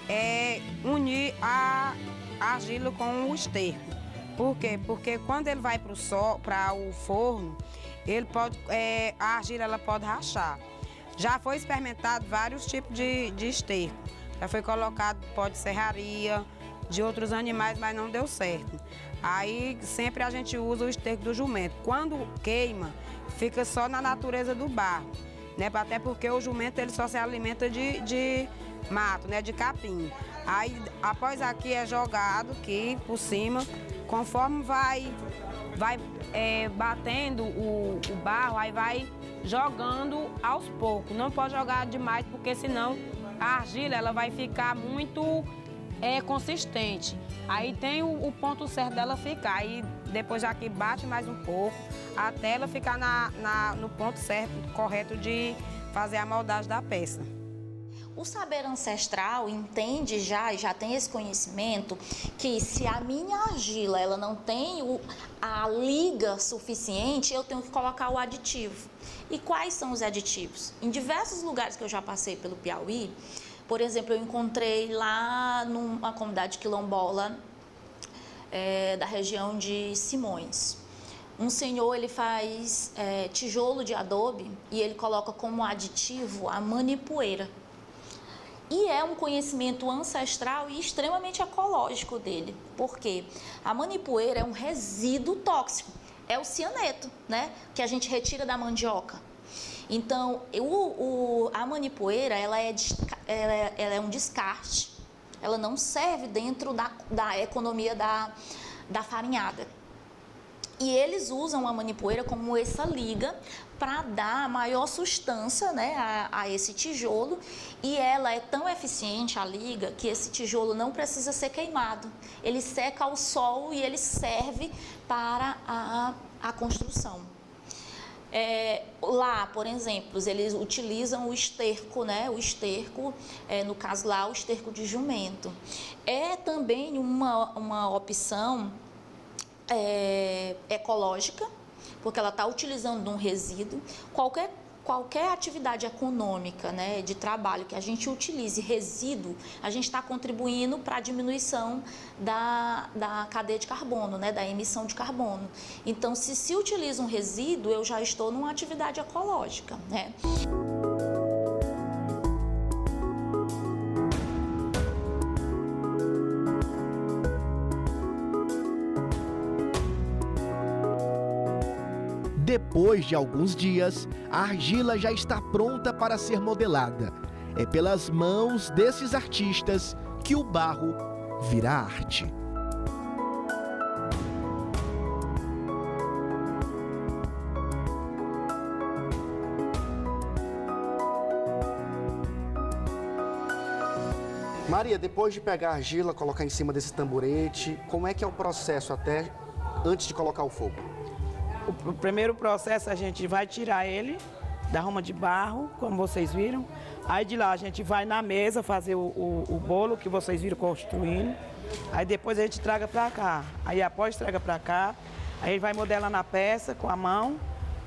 é unir a argila com o esterco. Por quê? Porque quando ele vai para o forno, ele pode, a argila ela pode rachar. Já foi experimentado vários tipos de esterco. Já foi colocado pó de serraria, de outros animais, mas não deu certo. Aí sempre a gente usa o esterco do jumento. Quando queima, fica só na natureza do barro. Né? Até porque o jumento ele só se alimenta de mato, né? De capim. Aí após aqui é jogado aqui por cima, conforme vai batendo o barro, aí vai jogando aos poucos. Não pode jogar demais, porque senão a argila ela vai ficar muito consistente. Aí tem o ponto certo dela ficar. Aí depois aqui bate mais um pouco, até ela ficar no ponto certo, correto de fazer a moldagem da peça. O saber ancestral entende já tem esse conhecimento que se a minha argila ela não tem a liga suficiente, eu tenho que colocar o aditivo. E quais são os aditivos? Em diversos lugares que eu já passei pelo Piauí, por exemplo, eu encontrei lá numa comunidade quilombola da região de Simões. Um senhor, ele faz tijolo de adobe e ele coloca como aditivo a manipoeira. E é um conhecimento ancestral e extremamente ecológico dele. Por quê? A manipoeira é um resíduo tóxico. É o cianeto, né? Que a gente retira da mandioca. Então, a manipoeira, ela é um descarte. Ela não serve dentro da economia da farinhada. E eles usam a manipoeira como essa liga para dar maior sustância, né, a esse tijolo. E ela é tão eficiente, a liga, que esse tijolo não precisa ser queimado. Ele seca ao sol e ele serve para a construção. Lá, por exemplo, eles utilizam o esterco, né? O esterco, no caso lá, o esterco de jumento. É também uma opção ecológica, porque ela está utilizando um resíduo. Qualquer atividade econômica, né, de trabalho que a gente utilize resíduo, a gente está contribuindo para a diminuição da cadeia de carbono, né, da emissão de carbono. Então, se utiliza um resíduo, eu já estou numa atividade ecológica, né? Depois de alguns dias, a argila já está pronta para ser modelada. É pelas mãos desses artistas que o barro vira arte. Maria, depois de pegar a argila, colocar em cima desse tamborete, como é que é o processo até antes de colocar o fogo? O primeiro processo a gente vai tirar ele da rama de barro, como vocês viram. Aí de lá a gente vai na mesa fazer o bolo que vocês viram construindo. Aí depois a gente traga para cá. Aí após traga para cá, aí vai modelar na peça com a mão,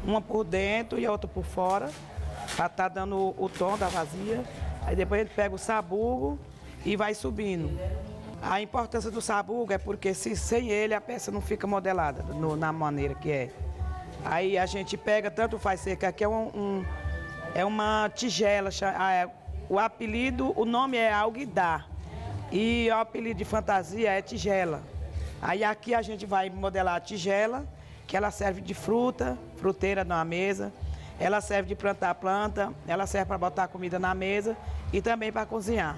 uma por dentro e a outra por fora, para estar dando o tom da vazia. Aí depois a gente pega o sabugo e vai subindo. A importância do sabugo é porque sem ele a peça não fica modelada na maneira que é. Aí a gente pega, tanto faz seca, aqui é uma tigela, o apelido, o nome é alguidar e o apelido de fantasia é tigela. Aí aqui a gente vai modelar a tigela, que ela serve de fruteira na mesa, ela serve de plantar planta, ela serve para botar comida na mesa e também para cozinhar.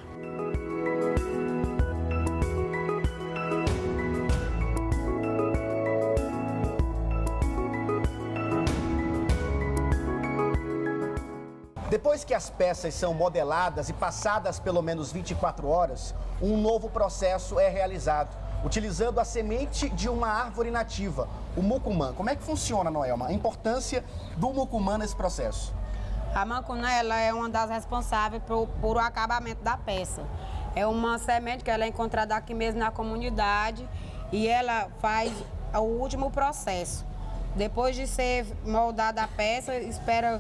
Depois que as peças são modeladas e passadas pelo menos 24 horas, um novo processo é realizado, utilizando a semente de uma árvore nativa, o mucumã. Como é que funciona, Noelma? A importância do mucumã nesse processo? A mucumã, ela é uma das responsáveis por o acabamento da peça. É uma semente que ela é encontrada aqui mesmo na comunidade e ela faz o último processo. Depois de ser moldada a peça, espera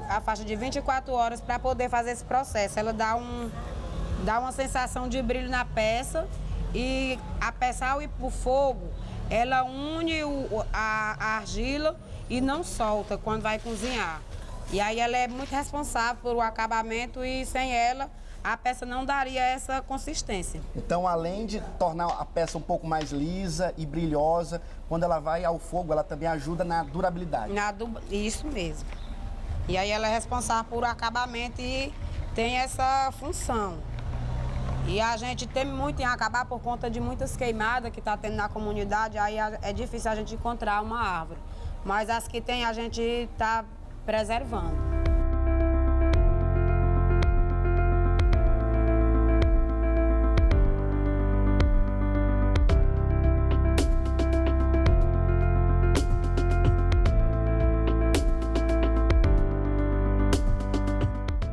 a faixa de 24 horas para poder fazer esse processo. Ela dá uma sensação de brilho na peça e a peça, ao ir para o fogo, ela une a argila e não solta quando vai cozinhar. E aí ela é muito responsável por o acabamento e sem ela a peça não daria essa consistência. Então, além de tornar a peça um pouco mais lisa e brilhosa, quando ela vai ao fogo, ela também ajuda na durabilidade. Isso mesmo. E aí ela é responsável por acabamento e tem essa função. E a gente teme muito em acabar por conta de muitas queimadas que está tendo na comunidade, aí é difícil a gente encontrar uma árvore. Mas as que tem a gente está preservando.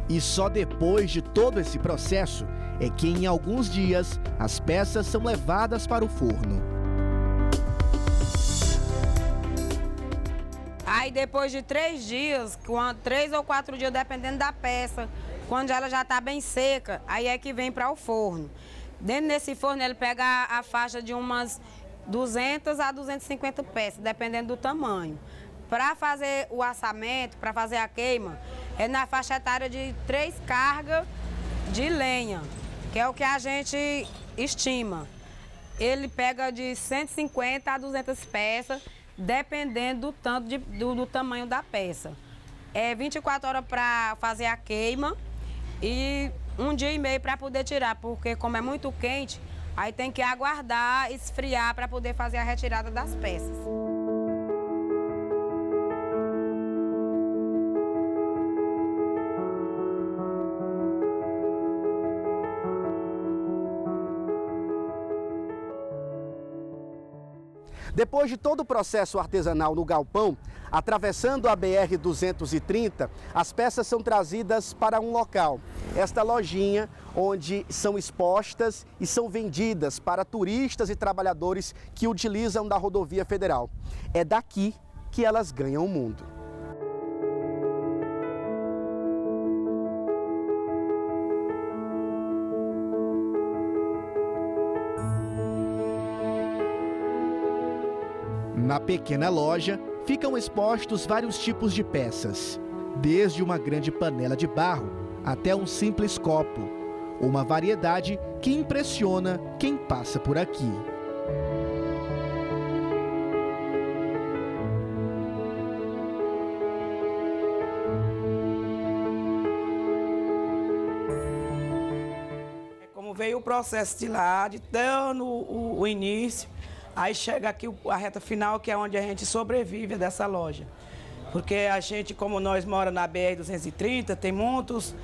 E só depois de todo esse processo é que em alguns dias as peças são levadas para o forno. Aí depois de 3 dias, 3 ou 4 dias, dependendo da peça, quando ela já está bem seca, aí é que vem para o forno. Dentro desse forno ele pega a faixa de umas 200 a 250 peças, dependendo do tamanho. Para fazer o assamento, para fazer a queima, é na faixa etária de 3 cargas de lenha, que é o que a gente estima. Ele pega de 150 a 200 peças, dependendo do tanto do tamanho da peça. É 24 horas para fazer a queima e 1 dia e meio para poder tirar, porque como é muito quente, aí tem que aguardar, esfriar para poder fazer a retirada das peças. Depois de todo o processo artesanal no galpão, atravessando a BR-230, as peças são trazidas para um local, esta lojinha onde são expostas e são vendidas para turistas e trabalhadores que utilizam da rodovia federal. É daqui que elas ganham o mundo. Na pequena loja ficam expostos vários tipos de peças, desde uma grande panela de barro até um simples copo, uma variedade que impressiona quem passa por aqui. Como veio o processo de lá, de dando o início, aí chega aqui a reta final, que é onde a gente sobrevive dessa loja. Porque a gente, como nós moramos na BR-230, tem muitos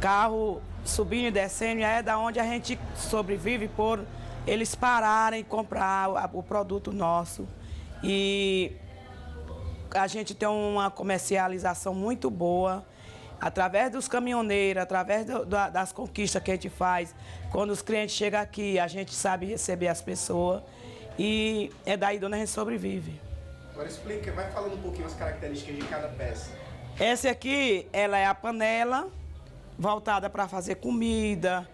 carro subindo e descendo, é da onde a gente sobrevive por eles pararem comprar o produto nosso. E a gente tem uma comercialização muito boa, através dos caminhoneiros, através das conquistas que a gente faz. Quando os clientes chegam aqui, a gente sabe receber as pessoas e é daí onde a gente sobrevive. Agora explica, vai falando um pouquinho as características de cada peça. Essa aqui, ela é a panela, voltada para fazer comida,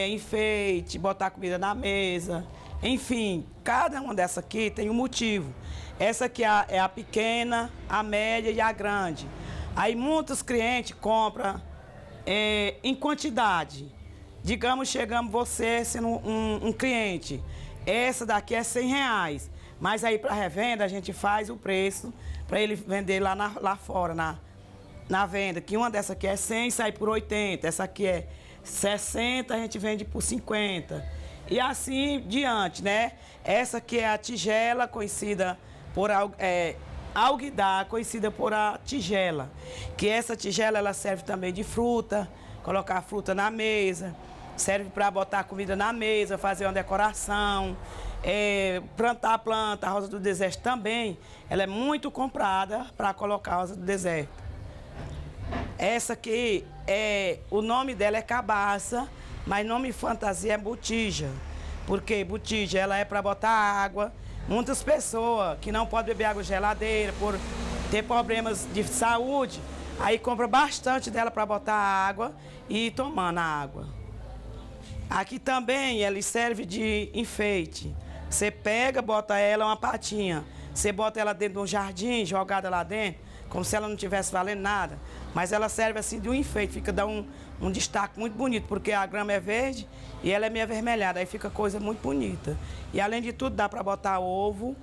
enfeite, botar comida na mesa. Enfim, cada uma dessa aqui tem um motivo. Essa aqui é a pequena, a média e a grande. Aí muitos clientes compram em quantidade. Digamos, chegamos você sendo um cliente. Essa daqui é R$100. Mas aí para revenda a gente faz o preço para ele vender lá fora, na venda. Que uma dessa aqui é 100 e sai por 80. Essa aqui é 60, a gente vende por 50. E assim diante, né? Essa aqui é a tigela, conhecida por alguidar, conhecida por a tigela. Que essa tigela ela serve também de fruta, colocar a fruta na mesa, serve para botar comida na mesa, fazer uma decoração, plantar planta. A rosa do deserto também, ela é muito comprada para colocar a rosa do deserto. Essa aqui, o nome dela é cabaça, mas nome fantasia é botija. Porque botija ela é para botar água. Muitas pessoas que não podem beber água geladeira por ter problemas de saúde, aí compra bastante dela para botar água e ir tomando a água. Aqui também ela serve de enfeite. Você pega, bota ela uma patinha. Você bota ela dentro de um jardim, jogada lá dentro, como se ela não estivesse valendo nada. Mas ela serve assim de um enfeite, fica dando um destaque muito bonito, porque a grama é verde e ela é meio avermelhada, aí fica coisa muito bonita. E além de tudo, dá para botar ovo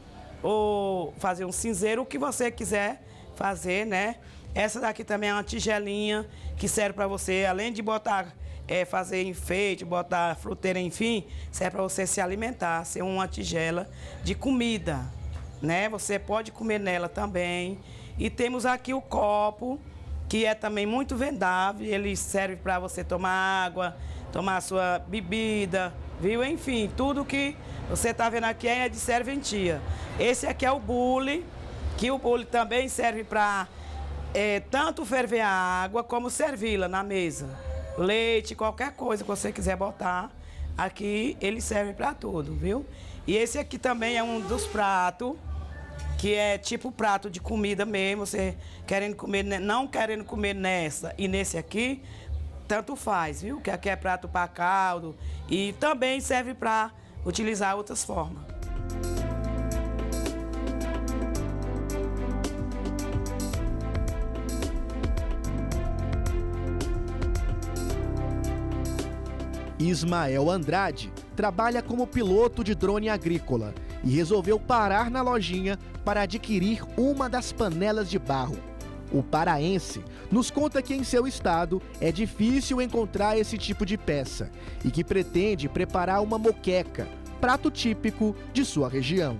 ou fazer um cinzeiro, o que você quiser fazer, né? Essa daqui também é uma tigelinha que serve para você, além de botar, fazer enfeite, botar fruteira, enfim, serve para você se alimentar, ser uma tigela de comida, né? Você pode comer nela também. E temos aqui o copo, que é também muito vendável, ele serve para você tomar água, tomar a sua bebida, viu? Enfim, tudo que você está vendo aqui é de serventia. Esse aqui é o bule, que o bule também serve para tanto ferver a água como servi-la na mesa. Leite, qualquer coisa que você quiser botar, aqui ele serve para tudo, viu? E esse aqui também é um dos pratos, que é tipo prato de comida mesmo, você querendo comer, não querendo comer nessa e nesse aqui, tanto faz, viu? Que aqui é prato para caldo e também serve para utilizar outras formas. Ismael Andrade trabalha como piloto de drone agrícola e resolveu parar na lojinha para adquirir uma das panelas de barro. O paraense nos conta que em seu estado é difícil encontrar esse tipo de peça e que pretende preparar uma moqueca, prato típico de sua região.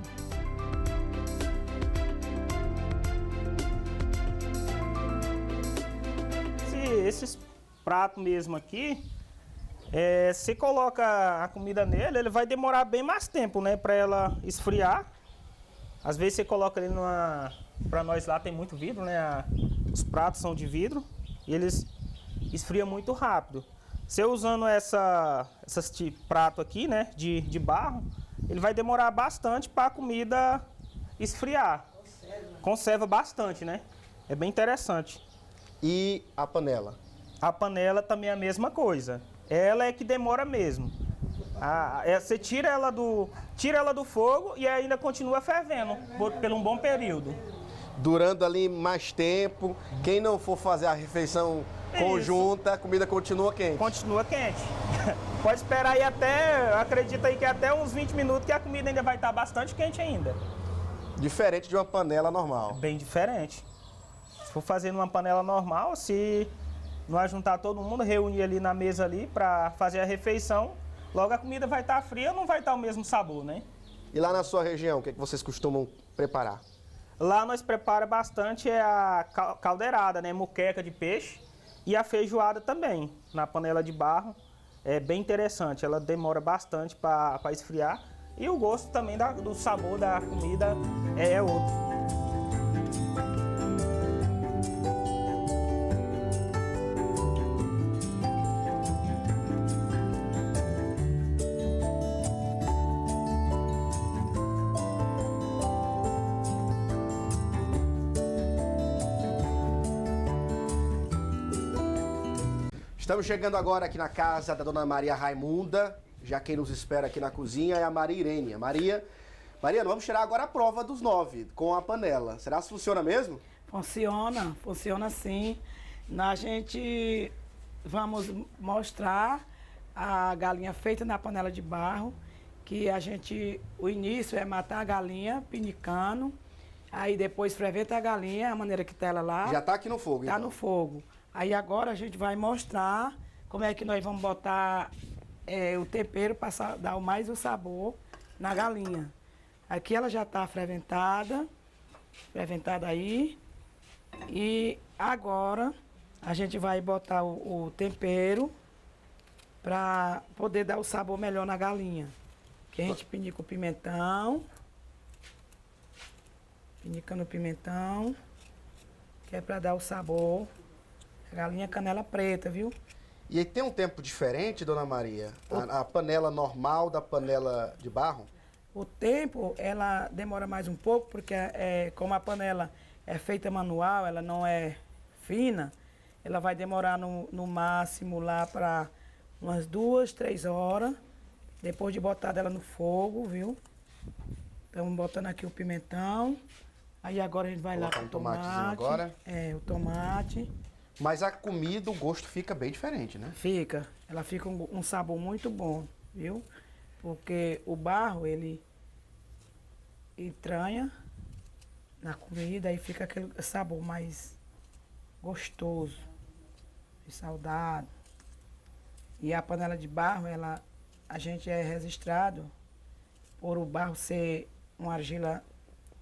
Esses pratos mesmo aqui, se coloca a comida nele, ele vai demorar bem mais tempo, né, para ela esfriar. Às vezes você coloca ele para nós lá tem muito vidro, né, os pratos são de vidro e eles esfriam muito rápido. Você usando esse prato aqui, né, de barro, ele vai demorar bastante para a comida esfriar. Conserva bastante, né? É bem interessante. E a panela? A panela também é a mesma coisa. Ela é que demora mesmo. Você tira ela do fogo e ainda continua fervendo por um bom período. Durando ali mais tempo, quem não for fazer a refeição conjunta, a comida continua quente. Continua quente. Pode esperar aí acredita aí que até uns 20 minutos que a comida ainda vai estar bastante quente ainda. Diferente de uma panela normal. Bem diferente. Se for fazer numa panela normal, se nós juntar todo mundo, reunir ali na mesa ali para fazer a refeição, logo a comida vai estar fria, não vai estar o mesmo sabor, né? E lá na sua região, o que é que vocês costumam preparar? Lá nós preparamos bastante a caldeirada, né? Moqueca de peixe. E a feijoada também, na panela de barro, é bem interessante. Ela demora bastante para esfriar. E o gosto também do sabor da comida é outro. Estamos chegando agora aqui na casa da Dona Maria Raimunda. Já quem nos espera aqui na cozinha é a Maria Irene. Maria, nós vamos tirar agora a prova dos 9 com a panela. Será que funciona mesmo? Funciona sim. A gente vamos mostrar a galinha feita na panela de barro, que o início é matar a galinha pinicando, aí depois ferventa a galinha, a maneira que tá ela lá. Já tá aqui no fogo, Tá no fogo. Aí agora a gente vai mostrar como é que nós vamos botar o tempero para dar mais o sabor na galinha. Aqui ela já está ferventada aí. E agora a gente vai botar o tempero para poder dar o sabor melhor na galinha. Que a gente pinica o pimentão. Pinicando o pimentão, que é para dar o sabor. A galinha canela preta, viu? E aí tem um tempo diferente, Dona Maria? A panela normal da panela de barro? O tempo, ela demora mais um pouco, porque como a panela é feita manual, ela não é fina, ela vai demorar no máximo lá para umas 2, 3 horas, depois de botar ela no fogo, viu? Estamos botando aqui o pimentão. Aí agora a gente vai lá com o tomate. Agora. O tomate. Mas a comida, o gosto fica bem diferente, né? Fica. Ela fica um sabor muito bom, viu? Porque o barro, ele entranha na comida e fica aquele sabor mais gostoso e saudável. E a panela de barro, a gente é registrado por o barro ser uma argila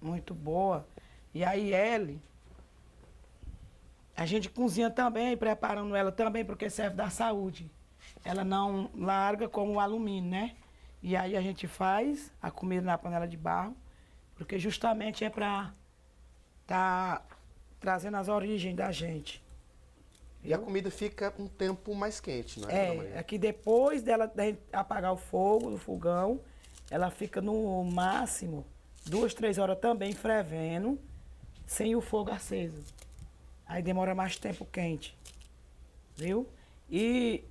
muito boa. E a IL, a gente cozinha também, preparando ela também, porque serve da saúde. Ela não larga como o alumínio, né? E aí a gente faz a comida na panela de barro, porque justamente é para tá trazendo as origens da gente. E a comida fica um tempo mais quente, não é? É que depois da gente apagar o fogo do fogão, ela fica no máximo 2, 3 horas também fervendo, sem o fogo aceso. Aí demora mais tempo quente, viu? E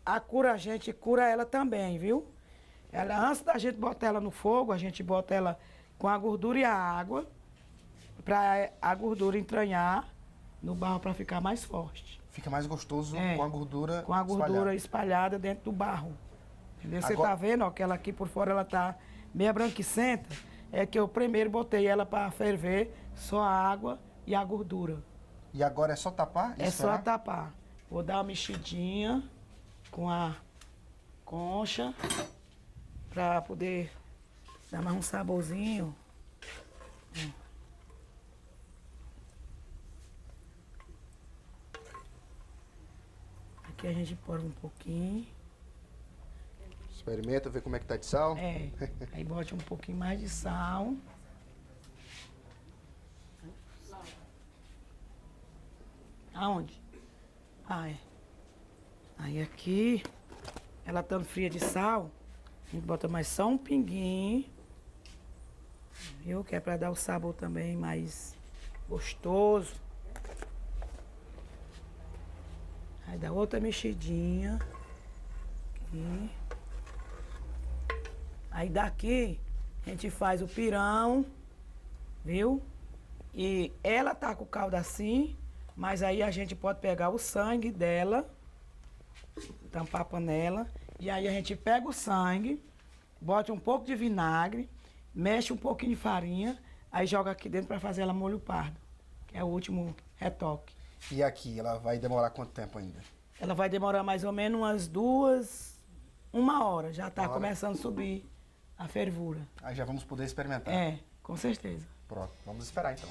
a gente cura ela também, viu? Antes da gente botar ela no fogo, a gente bota ela com a gordura e a água, para a gordura entranhar no barro para ficar mais forte. Fica mais gostoso com a gordura com a gordura espalhada dentro do barro. Entendeu? Você tá vendo, ó, que ela aqui por fora ela tá meio branquicenta, é que eu primeiro botei ela para ferver só a água e a gordura. E agora é só tapar? É só tapar. Vou dar uma mexidinha com a concha para poder dar mais um saborzinho. Aqui a gente põe um pouquinho. Experimenta, vê como é que tá de sal. Aí bote um pouquinho mais de sal. Aonde? Aí aqui, ela estando fria de sal, a gente bota mais só um pinguinho, viu? Que é para dar o sabor também mais gostoso. Aí dá outra mexidinha. Aqui. Aí daqui, a gente faz o pirão, viu? E ela tá com o caldo assim, mas aí a gente pode pegar o sangue dela, tampar a panela, e aí a gente pega o sangue, bota um pouco de vinagre, mexe um pouquinho de farinha, aí joga aqui dentro para fazer ela molho pardo, que é o último retoque. E aqui, ela vai demorar quanto tempo ainda? Ela vai demorar mais ou menos umas 1 hora, já tá começando a subir a fervura. Aí já vamos poder experimentar. Com certeza. Pronto, vamos esperar então.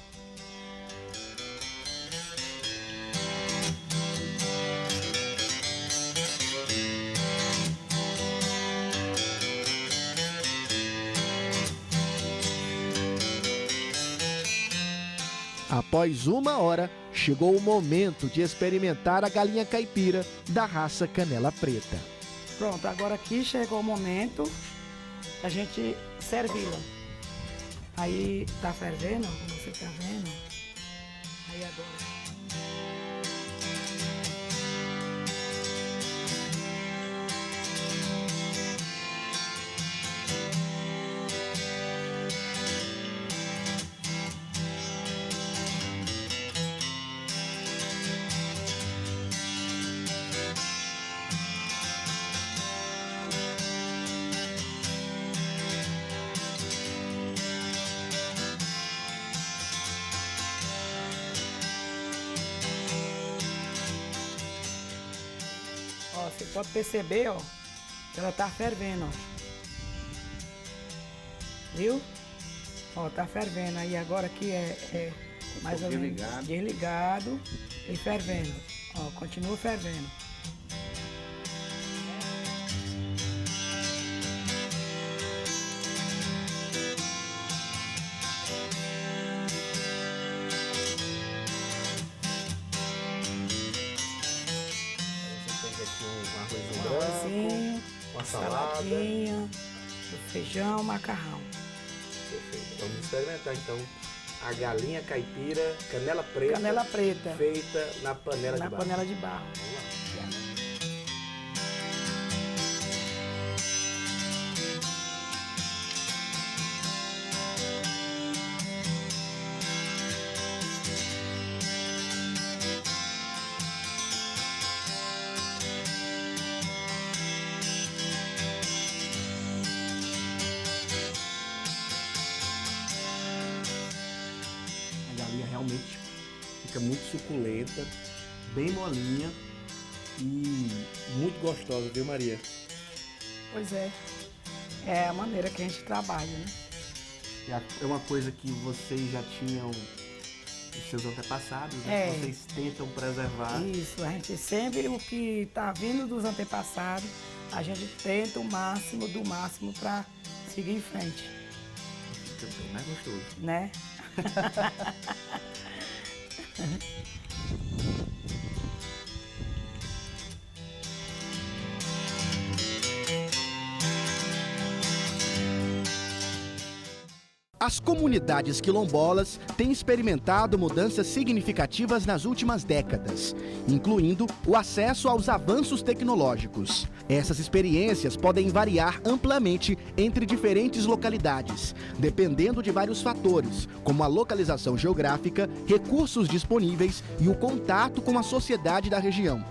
Após 1 hora, chegou o momento de experimentar a galinha caipira da raça Canela Preta. Pronto, agora aqui chegou o momento da gente servi-la. Aí tá fervendo, como você tá vendo. Aí agora... Ó, você pode perceber, ó, que ela tá fervendo, ó. Viu? Ó, tá fervendo. Aí agora aqui é mais ou menos desligado e fervendo. Ó, continua fervendo. Uma salada, saladinha, feijão, macarrão. Perfeito. Vamos experimentar então a galinha caipira canela preta. Canela preta. Feita na panela de barro. Na panela de barro. Vamos lá. Realmente fica muito suculenta, bem molinha e muito gostosa, viu, Maria? Pois é, é a maneira que a gente trabalha, né? É uma coisa que vocês já tinham os seus antepassados, né? Que vocês tentam preservar. Isso, a gente sempre, o que está vindo dos antepassados, a gente tenta o máximo do máximo para seguir em frente. Fica bem mais gostoso. Né? As comunidades quilombolas têm experimentado mudanças significativas nas últimas décadas, incluindo o acesso aos avanços tecnológicos. Essas experiências podem variar amplamente entre diferentes localidades, dependendo de vários fatores, como a localização geográfica, recursos disponíveis e o contato com a sociedade da região.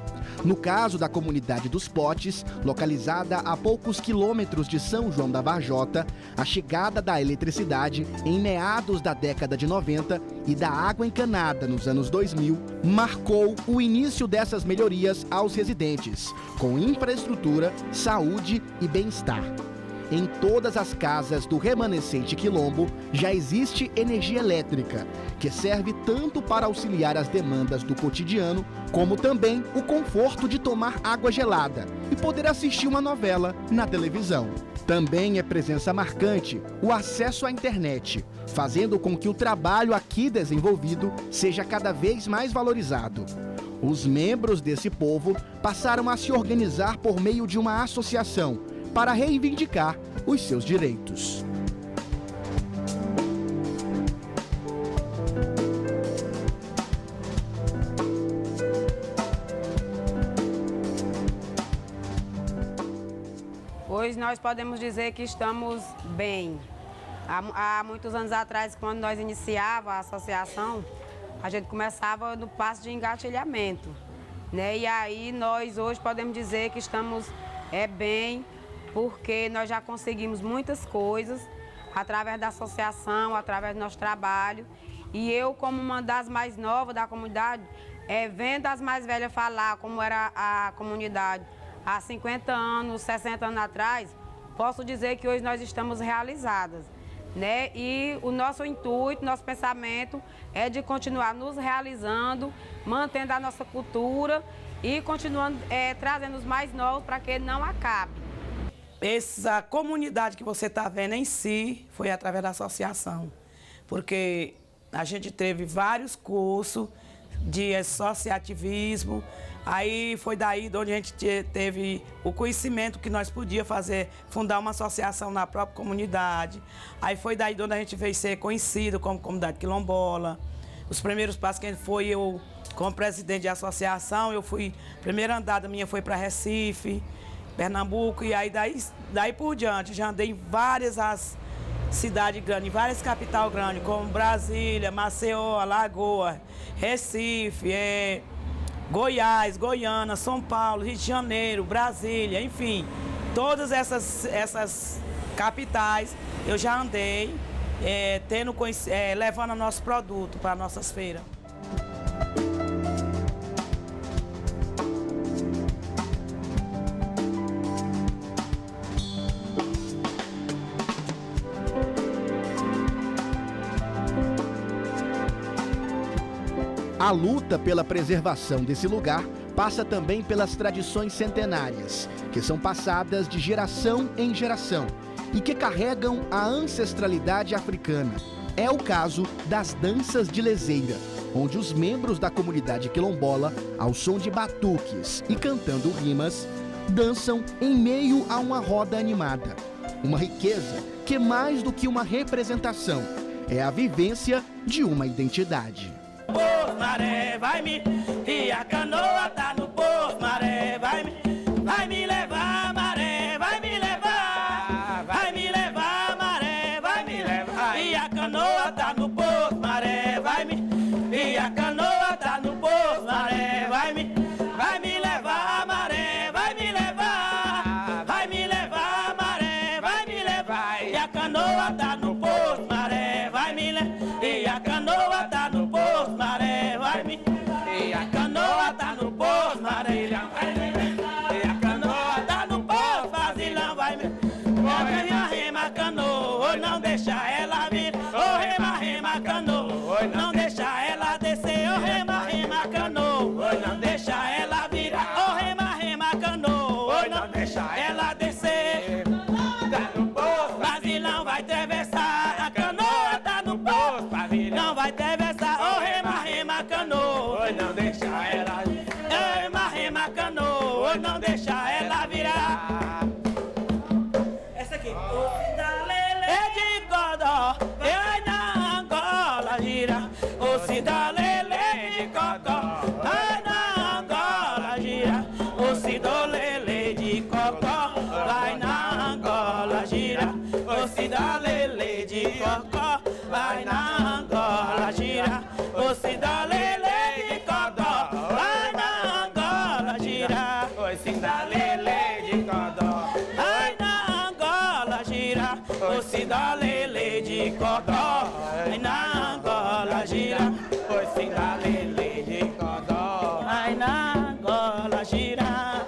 No caso da comunidade dos Potes, localizada a poucos quilômetros de São João da Varjota, a chegada da eletricidade em meados da década de 90 e da água encanada nos anos 2000 marcou o início dessas melhorias aos residentes, com infraestrutura, saúde e bem-estar. Em todas as casas do remanescente quilombo já existe energia elétrica, que serve tanto para auxiliar as demandas do cotidiano, como também o conforto de tomar água gelada e poder assistir uma novela na televisão. Também é presença marcante o acesso à internet, fazendo com que o trabalho aqui desenvolvido seja cada vez mais valorizado. Os membros desse povo passaram a se organizar por meio de uma associação para reivindicar os seus direitos. Hoje nós podemos dizer que estamos bem. Há muitos anos atrás, quando nós iniciávamos a associação, a gente começava no passo de engatilhamento, né? E aí nós hoje podemos dizer que estamos bem, porque nós já conseguimos muitas coisas através da associação, através do nosso trabalho. E eu, como uma das mais novas da comunidade, vendo as mais velhas falar como era a comunidade há 50 anos, 60 anos atrás, posso dizer que hoje nós estamos realizadas, né? E o nosso intuito, nosso pensamento é de continuar nos realizando, mantendo a nossa cultura e continuando trazendo os mais novos para que não acabe. Essa comunidade que você está vendo em si foi através da associação, porque a gente teve vários cursos de associativismo. Aí foi daí de onde a gente teve o conhecimento que nós podíamos fazer, fundar uma associação na própria comunidade. Aí foi daí de onde a gente veio ser conhecido como comunidade quilombola. Os primeiros passos que a gente foi, eu como presidente de associação, a primeira andada minha foi para Recife, Pernambuco, e aí daí por diante, já andei em várias cidades grandes, em várias capitais grandes, como Brasília, Maceió, Alagoas, Recife, Goiás, Goiânia, São Paulo, Rio de Janeiro, Brasília, enfim, todas essas capitais eu já andei, levando o nosso produto para nossas feiras. A luta pela preservação desse lugar passa também pelas tradições centenárias, que são passadas de geração em geração e que carregam a ancestralidade africana. É o caso das danças de leseira, onde os membros da comunidade quilombola, ao som de batuques e cantando rimas, dançam em meio a uma roda animada. Uma riqueza que, mais do que uma representação, é a vivência de uma identidade. Maré, vai-me, e a canoa tá no poço, maré, vai me levar, maré, vai me levar, maré, vai me levar, e a canoa tá no poço, maré, e a canoa tá no poço, maré, vai me levar, maré, vai me levar, maré, vai me levar, e a canoa tá no poço, maré, vai me levar, e a canoa tá no poço, maré, e a canoa tá no poço, Marília, e a canoa tá no poço, Vasilhão, vai me rema canoa, não deixa ela vir, rema canoa, não deixa ela descer, rema canoa, não deixa ela virar, rema canoa, não deixa ela descer, tá no poço, Vasilhão vai atravessar, a canoa tá no poço, não vai atravessar, rema canoa, não deixa ela, rema canoa, não deixa ela virar. Essa aqui. O cidalele de codó, vai na Angola gira. O cidalele de cocó, vai na Angola gira. O cidalele de cocó, vai na Angola gira. O cidalele de cocó, vai na Angola gira. O cidalele de cocó, vai na Angola gira. O cidalele de cocó, vai na Angola gira. O cidalele de cocó, vai na Angola gira. O cidalele de cocó, vai na Angola gira.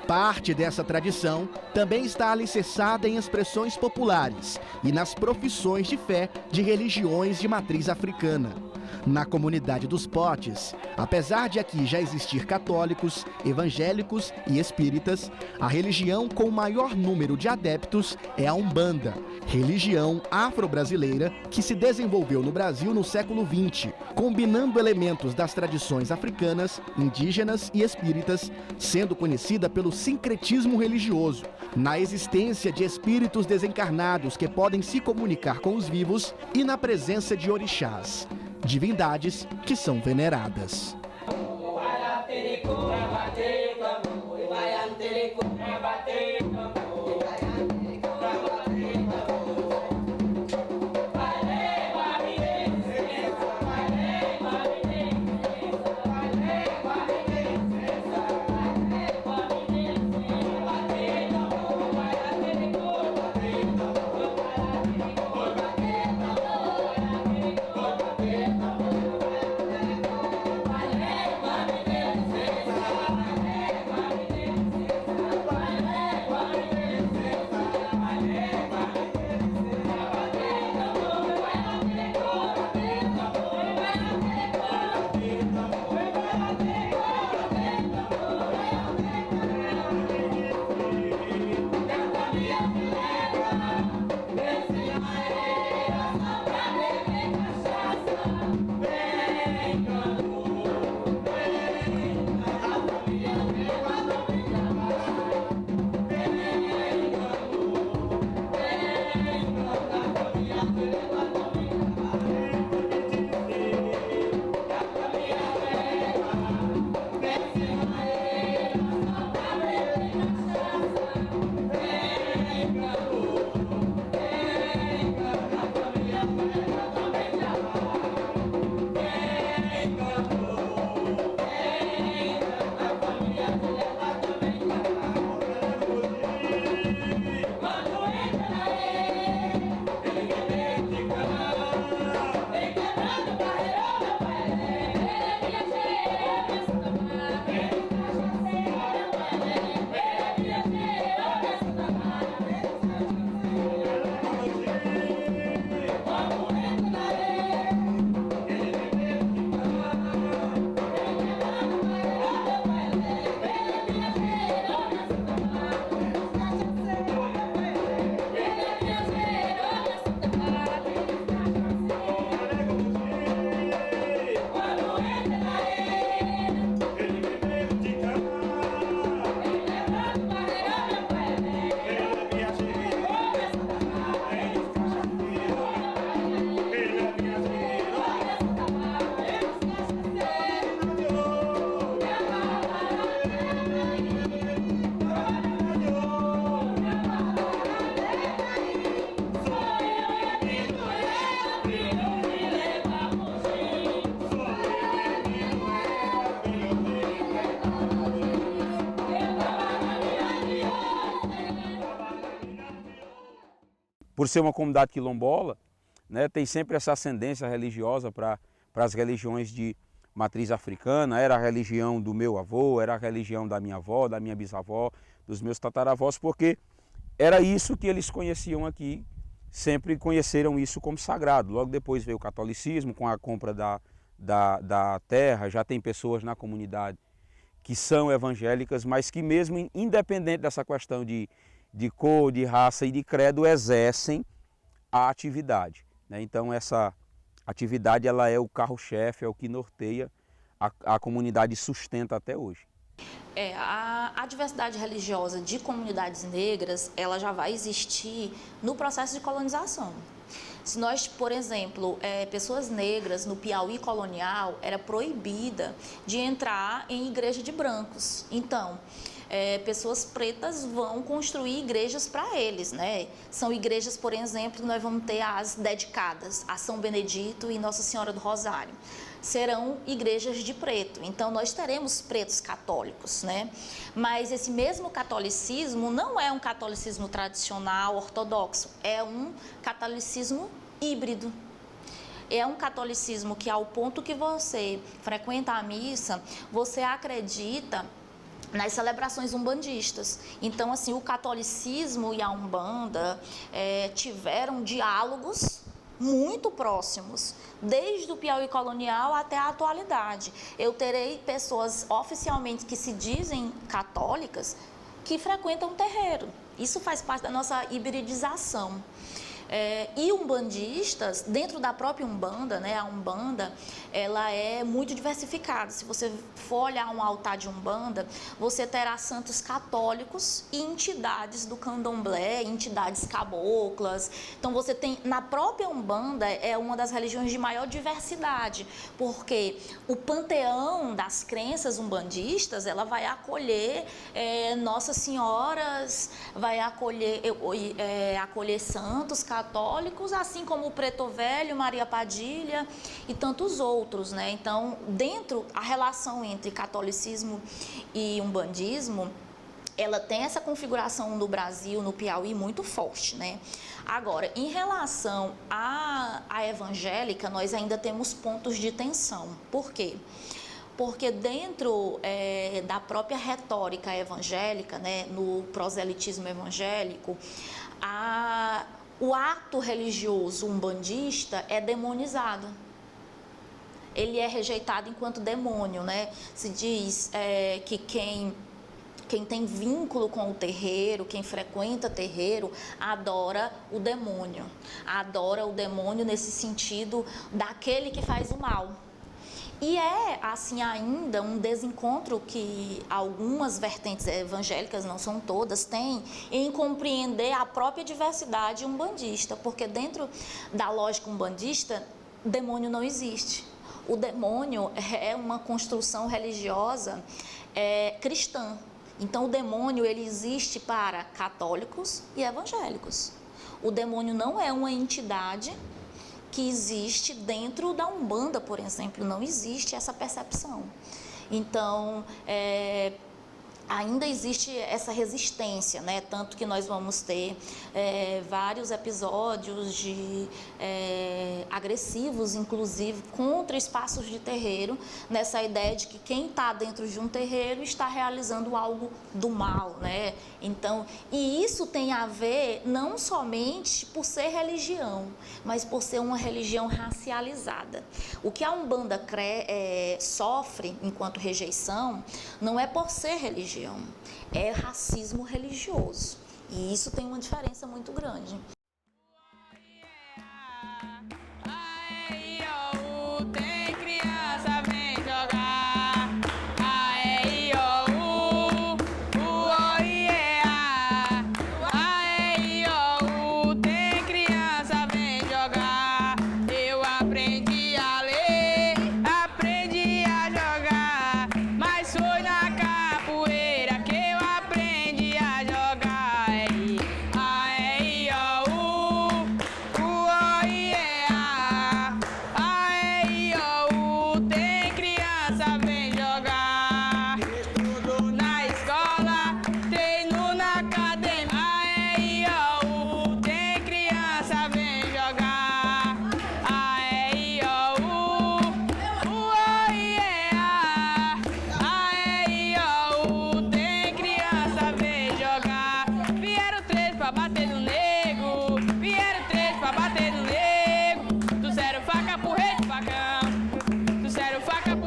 Parte dessa tradição também está alicerçada em expressões populares e nas profissões de fé de religiões de matriz africana. Na comunidade dos Potes, apesar de aqui já existir católicos, evangélicos e espíritas, a religião com o maior número de adeptos é a Umbanda, religião afro-brasileira que se desenvolveu no Brasil no século XX, combinando elementos das tradições africanas, indígenas e espíritas, sendo conhecida pelo sincretismo religioso, na existência de espíritos desencarnados que podem se comunicar com os vivos e na presença de orixás, divindades que são veneradas. por ser uma comunidade quilombola, né, tem sempre essa ascendência religiosa para as religiões de matriz africana. Era a religião do meu avô, era a religião da minha avó, da minha bisavó, dos meus tataravós, porque era isso que eles conheciam aqui, sempre conheceram isso como sagrado. Logo depois veio o catolicismo, com a compra da terra, já tem pessoas na comunidade que são evangélicas, mas que mesmo independente dessa questão de cor, de raça e de credo, exercem a atividade, né? Então essa atividade ela é o carro-chefe, é o que norteia a comunidade e sustenta até hoje. A diversidade religiosa de comunidades negras, ela já vai existir no processo de colonização. Se nós, por exemplo, pessoas negras no Piauí colonial, era proibida de entrar em igreja de brancos. Então, pessoas pretas vão construir igrejas para eles, né? São igrejas, por exemplo, que nós vamos ter as dedicadas a São Benedito e Nossa Senhora do Rosário. Serão igrejas de preto, então nós teremos pretos católicos, né? Mas esse mesmo catolicismo não é um catolicismo tradicional, ortodoxo, é um catolicismo híbrido. É um catolicismo que, ao ponto que você frequenta a missa, você acredita nas celebrações umbandistas. Então, assim, o catolicismo e a Umbanda tiveram diálogos muito próximos, desde o Piauí colonial até a atualidade. Eu terei pessoas oficialmente que se dizem católicas que frequentam terreiro. Isso faz parte da nossa hibridização. E umbandistas, dentro da própria Umbanda, né, a Umbanda, ela é muito diversificada. Se você for olhar um altar de Umbanda, você terá santos católicos e entidades do candomblé, entidades caboclas. Então você tem, na própria Umbanda, é uma das religiões de maior diversidade, porque o panteão das crenças umbandistas, ela vai acolher Nossas Senhoras, vai acolher santos católicos, assim como o Preto Velho, Maria Padilha e tantos outros, né? Então, a relação entre catolicismo e umbandismo, ela tem essa configuração no Brasil, no Piauí, muito forte, né? Agora, em relação à evangélica, nós ainda temos pontos de tensão. Por quê? Porque dentro da própria retórica evangélica, né, no proselitismo evangélico, o ato religioso umbandista é demonizado. Ele é rejeitado enquanto demônio, né? Se diz que quem tem vínculo com o terreiro, quem frequenta terreiro, adora o demônio. Adora o demônio nesse sentido daquele que faz o mal. E assim, ainda um desencontro que algumas vertentes evangélicas, não são todas, têm em compreender a própria diversidade umbandista, porque dentro da lógica umbandista, demônio não existe. O demônio é uma construção religiosa cristã. Então, o demônio ele existe para católicos e evangélicos. O demônio não é uma entidade que existe dentro da Umbanda, por exemplo, não existe essa percepção. Então, ainda existe essa resistência, né? Tanto que nós vamos ter vários episódios agressivos, inclusive, contra espaços de terreiro, nessa ideia de que quem está dentro de um terreiro está realizando algo do mal, né? Então, e isso tem a ver não somente por ser religião, mas por ser uma religião racializada. O que a Umbanda sofre enquanto rejeição não é por ser religião, é racismo religioso. E isso tem uma diferença muito grande. Tem criança, vem jogar. Tem criança, vem jogar. Eu aprendi a ler, aprendi a jogar, mas foi na capoeira que eu aprendi a jogar.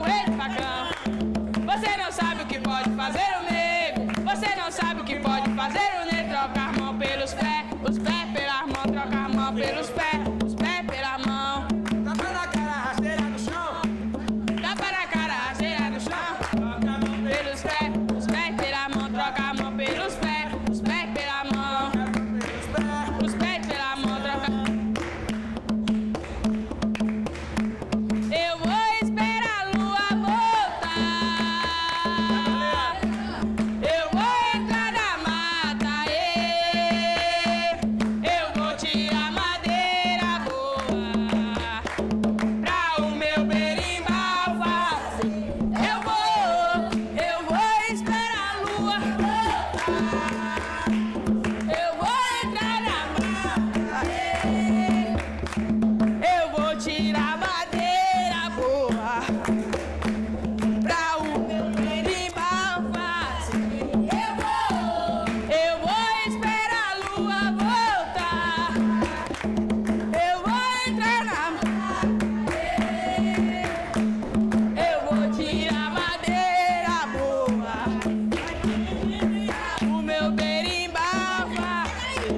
rei do facão. Você não sabe o que pode fazer o nego. Você não sabe o que pode fazer o nego. Trocar a mão pelos pés, os pés pelas mãos. Trocar a mão pelos pés, os pés pelas mãos. Tapa na cara, rasteira no chão. Tapa na cara, rasteira no chão. Troca a mão pelos pés, os pés pelas mãos. Troca a mão pelos pés, os pés pelas mãos. Os pés pelas mãos. Troca. Eu vou esperar a lua voltar. Eu vou entrar na mata, eu vou tirar madeira boa pra o meu berimbau fazer. Eu vou esperar a lua voltar. Eu vou entrar na mata, eu vou tirar madeira boa pra o meu berimbau fazer. Eu vou esperar a lua voltar. Eu vou entrar na eu vou tirar madeira boa. O meu berimbau fazer.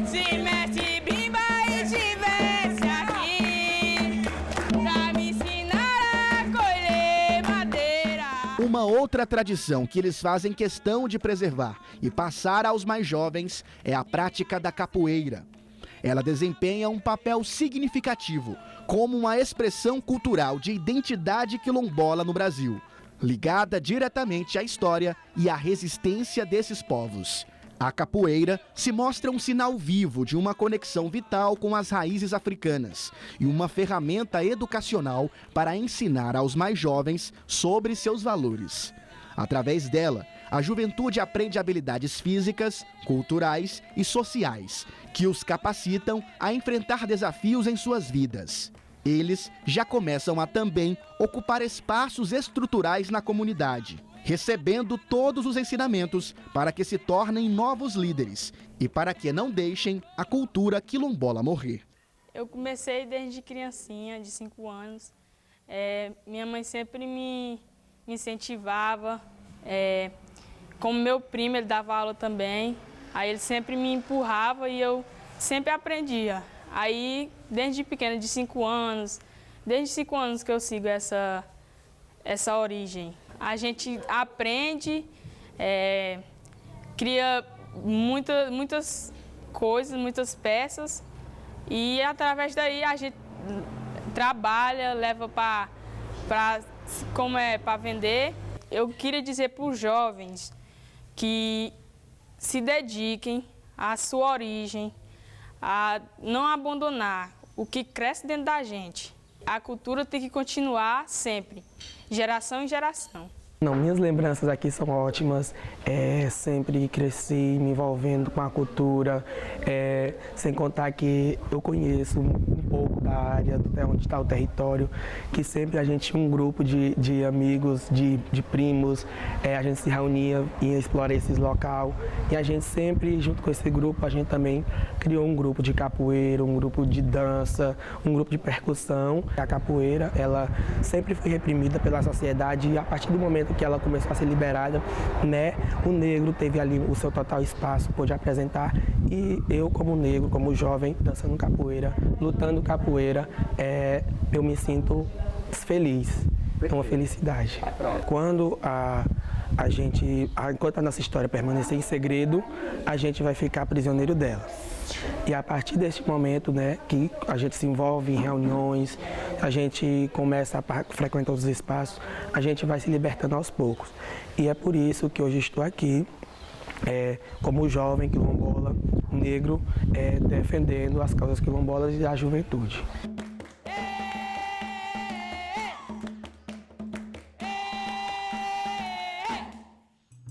Se mestre Bimba estivesse aqui pra me ensinar a colher madeira. Uma outra tradição que eles fazem questão de preservar e passar aos mais jovens é a prática da capoeira. Ela desempenha um papel significativo como uma expressão cultural de identidade quilombola no Brasil, ligada diretamente à história e à resistência desses povos. A capoeira se mostra um sinal vivo de uma conexão vital com as raízes africanas e uma ferramenta educacional para ensinar aos mais jovens sobre seus valores. Através dela, a juventude aprende habilidades físicas, culturais e sociais que os capacitam a enfrentar desafios em suas vidas. Eles já começam a também ocupar espaços estruturais na comunidade, recebendo todos os ensinamentos para que se tornem novos líderes e para que não deixem a cultura quilombola morrer. Eu comecei desde criancinha, de 5 anos. Minha mãe sempre me incentivava. Como meu primo, ele dava aula também. Aí ele sempre me empurrava e eu sempre aprendia. Aí, desde pequena, de 5 anos, desde 5 anos que eu sigo essa origem. A gente aprende, cria muitas coisas, muitas peças e através daí a gente trabalha, leva para vender. Eu queria dizer para os jovens que se dediquem à sua origem, a não abandonar o que cresce dentro da gente. A cultura tem que continuar sempre, geração em geração. Não, minhas lembranças aqui são ótimas, sempre cresci me envolvendo com a cultura, sem contar que eu conheço um pouco da área, onde está o território, que sempre a gente tinha um grupo de amigos, de primos, a gente se reunia e ia explorar esse local e a gente sempre, junto com esse grupo, a gente também criou um grupo de capoeira, um grupo de dança, um grupo de percussão. A capoeira, ela sempre foi reprimida pela sociedade e a partir do momento que ela começou a ser liberada, né, o negro teve ali o seu total espaço, pôde apresentar e eu como negro, como jovem, dançando capoeira, lutando capoeira, eu me sinto feliz, é uma felicidade. Quando enquanto a nossa história permanecer em segredo, a gente vai ficar prisioneiro dela. E a partir desse momento, né, que a gente se envolve em reuniões, a gente começa a frequentar os espaços, a gente vai se libertando aos poucos. E é por isso que hoje estou aqui, como jovem quilombola, negro, defendendo as causas quilombolas e a juventude.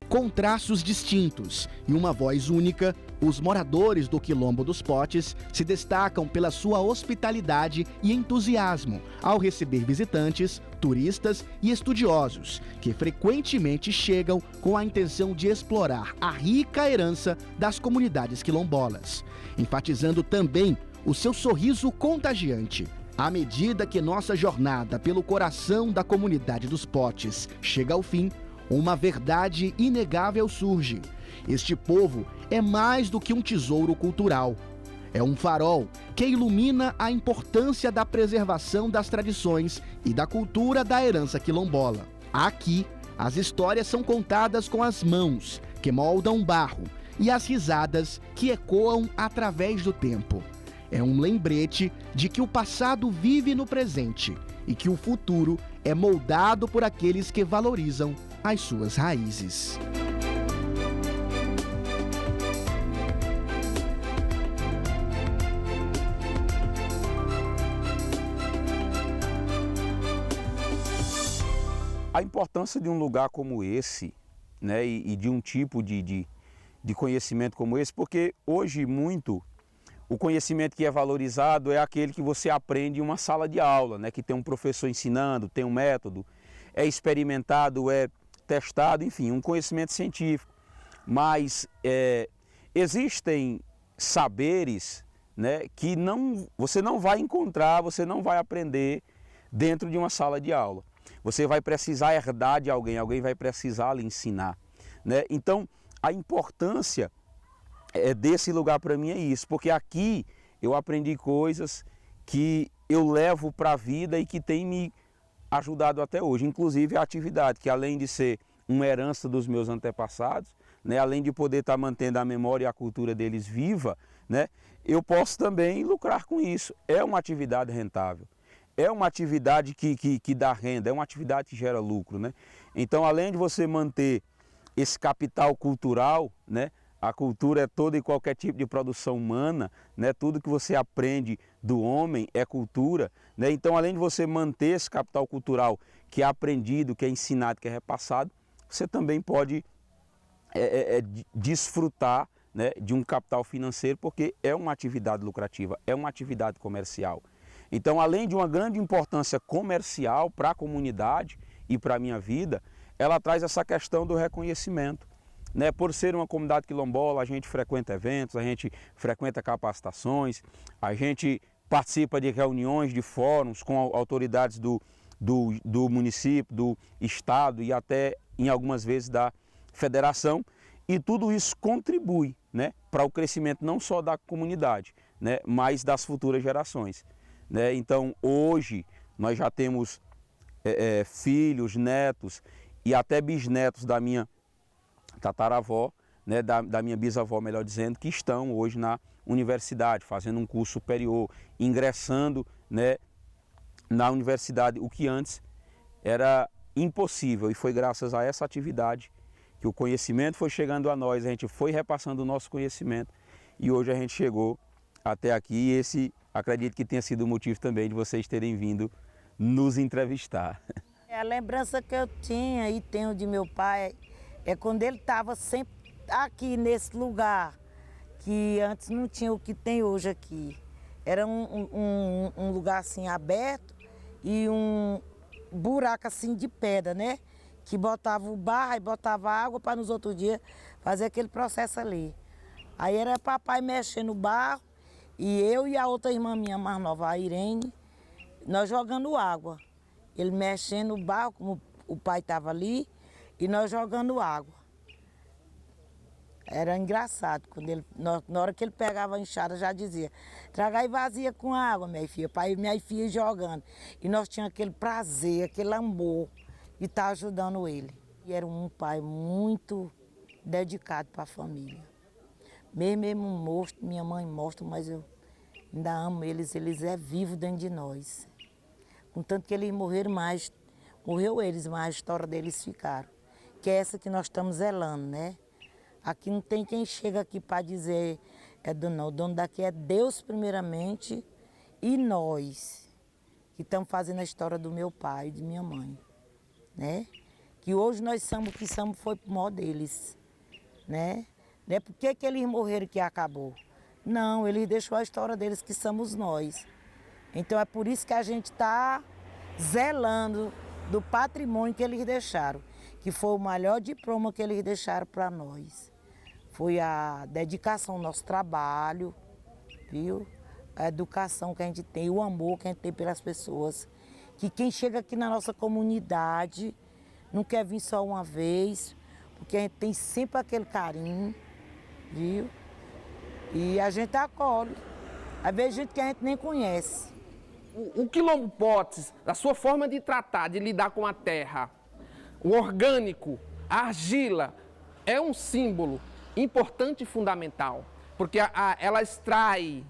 Com traços distintos e uma voz única, os moradores do Quilombo dos Potes se destacam pela sua hospitalidade e entusiasmo ao receber visitantes, turistas e estudiosos, que frequentemente chegam com a intenção de explorar a rica herança das comunidades quilombolas, enfatizando também o seu sorriso contagiante. À medida que nossa jornada pelo coração da comunidade dos Potes chega ao fim, uma verdade inegável surge. Este povo é mais do que um tesouro cultural. É um farol que ilumina a importância da preservação das tradições e da cultura da herança quilombola. Aqui, as histórias são contadas com as mãos, que moldam barro, e as risadas que ecoam através do tempo. É um lembrete de que o passado vive no presente e que o futuro é moldado por aqueles que valorizam as suas raízes. A importância de um lugar como esse, né, e de um tipo de conhecimento como esse, porque hoje muito o conhecimento que é valorizado é aquele que você aprende em uma sala de aula, né, que tem um professor ensinando, tem um método, é experimentado, é testado, enfim, um conhecimento científico. Mas existem saberes, né, que você não vai encontrar, você não vai aprender dentro de uma sala de aula. Você vai precisar herdar de alguém, alguém vai precisar lhe ensinar, né? Então, a importância desse lugar para mim é isso, porque aqui eu aprendi coisas que eu levo para a vida e que tem me ajudado até hoje, inclusive a atividade, que além de ser uma herança dos meus antepassados, né, além de poder estar mantendo a memória e a cultura deles viva, né, eu posso também lucrar com isso. É uma atividade rentável. É uma atividade que dá renda, é uma atividade que gera lucro, né? Então, além de você manter esse capital cultural, né? A cultura é toda e qualquer tipo de produção humana, né? Tudo que você aprende do homem é cultura, né? Então, além de você manter esse capital cultural que é aprendido, que é ensinado, que é repassado, você também pode desfrutar, né, de um capital financeiro, porque é uma atividade lucrativa, é uma atividade comercial. Então, além de uma grande importância comercial para a comunidade e para a minha vida, ela traz essa questão do reconhecimento, né? Por ser uma comunidade quilombola, a gente frequenta eventos, a gente frequenta capacitações, a gente participa de reuniões, de fóruns com autoridades do município, do estado e até, em algumas vezes, da federação. E tudo isso contribui, né, para o crescimento não só da comunidade, né, mas das futuras gerações. Né? Então, hoje, nós já temos filhos, netos e até bisnetos da minha tataravó, né, da minha bisavó, melhor dizendo, que estão hoje na universidade, fazendo um curso superior, ingressando, né, na universidade, o que antes era impossível. E foi graças a essa atividade que o conhecimento foi chegando a nós, a gente foi repassando o nosso conhecimento e hoje a gente chegou até aqui e esse, acredito que tenha sido o motivo também de vocês terem vindo nos entrevistar. A lembrança que eu tinha e tenho de meu pai é quando ele estava sempre aqui nesse lugar, que antes não tinha o que tem hoje aqui. Era um lugar assim aberto e um buraco assim de pedra, né? Que botava o barro e botava água para nos outros dias fazer aquele processo ali. Aí era papai mexendo no barro e eu e a outra irmã minha mais nova, a Irene, nós jogando água. Ele mexendo no barro, como o pai estava ali, e nós jogando água. Era engraçado, quando ele, na hora que ele pegava a enxada já dizia, traga aí vazia com água, minha filha, pai e minha filha jogando. E nós tínhamos aquele prazer, aquele amor de estar ajudando ele. E era um pai muito dedicado para a família. Mesmo morto, minha mãe morta, mas eu ainda amo eles é vivo dentro de nós. Contanto que eles morreram mais, morreu eles, mas a história deles ficaram. Que é essa que nós estamos zelando, né? Aqui não tem quem chega aqui para dizer é dono, não. O dono daqui é Deus primeiramente e nós, que estamos fazendo a história do meu pai e de minha mãe, né? Que hoje nós somos o que somos foi por mó deles, né? Não é porque que eles morreram que acabou. Não, eles deixou a história deles que somos nós. Então é por isso que a gente está zelando do patrimônio que eles deixaram, que foi o maior diploma que eles deixaram para nós. Foi a dedicação ao nosso trabalho, viu? a educação que a gente tem, o amor que a gente tem pelas pessoas. Que quem chega aqui na nossa comunidade não quer vir só uma vez, porque a gente tem sempre aquele carinho, viu? E a gente acolhe. Às vezes gente que a gente nem conhece. O Quilombo Potes, a sua forma de tratar, de lidar com a terra, o orgânico, a argila, é um símbolo importante e fundamental, porque ela extrai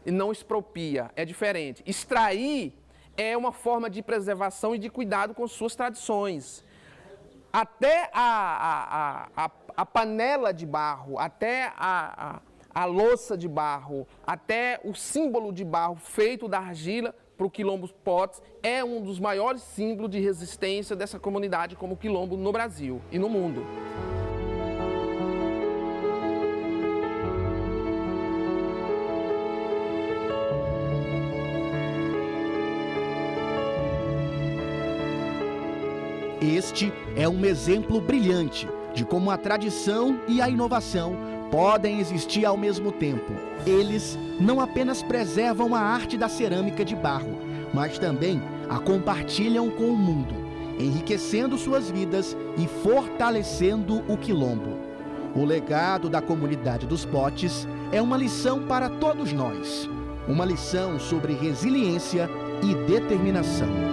e não expropria, é diferente. Extrair é uma forma de preservação e de cuidado com suas tradições. Até a panela de barro, até a louça de barro, até o símbolo de barro feito da argila para o Quilombo Potes é um dos maiores símbolos de resistência dessa comunidade como Quilombo no Brasil e no mundo. Este é um exemplo brilhante de como a tradição e a inovação podem existir ao mesmo tempo. Eles não apenas preservam a arte da cerâmica de barro, mas também a compartilham com o mundo, enriquecendo suas vidas e fortalecendo o Quilombo. O legado da comunidade dos Potes é uma lição para todos nós. Uma lição sobre resiliência e determinação.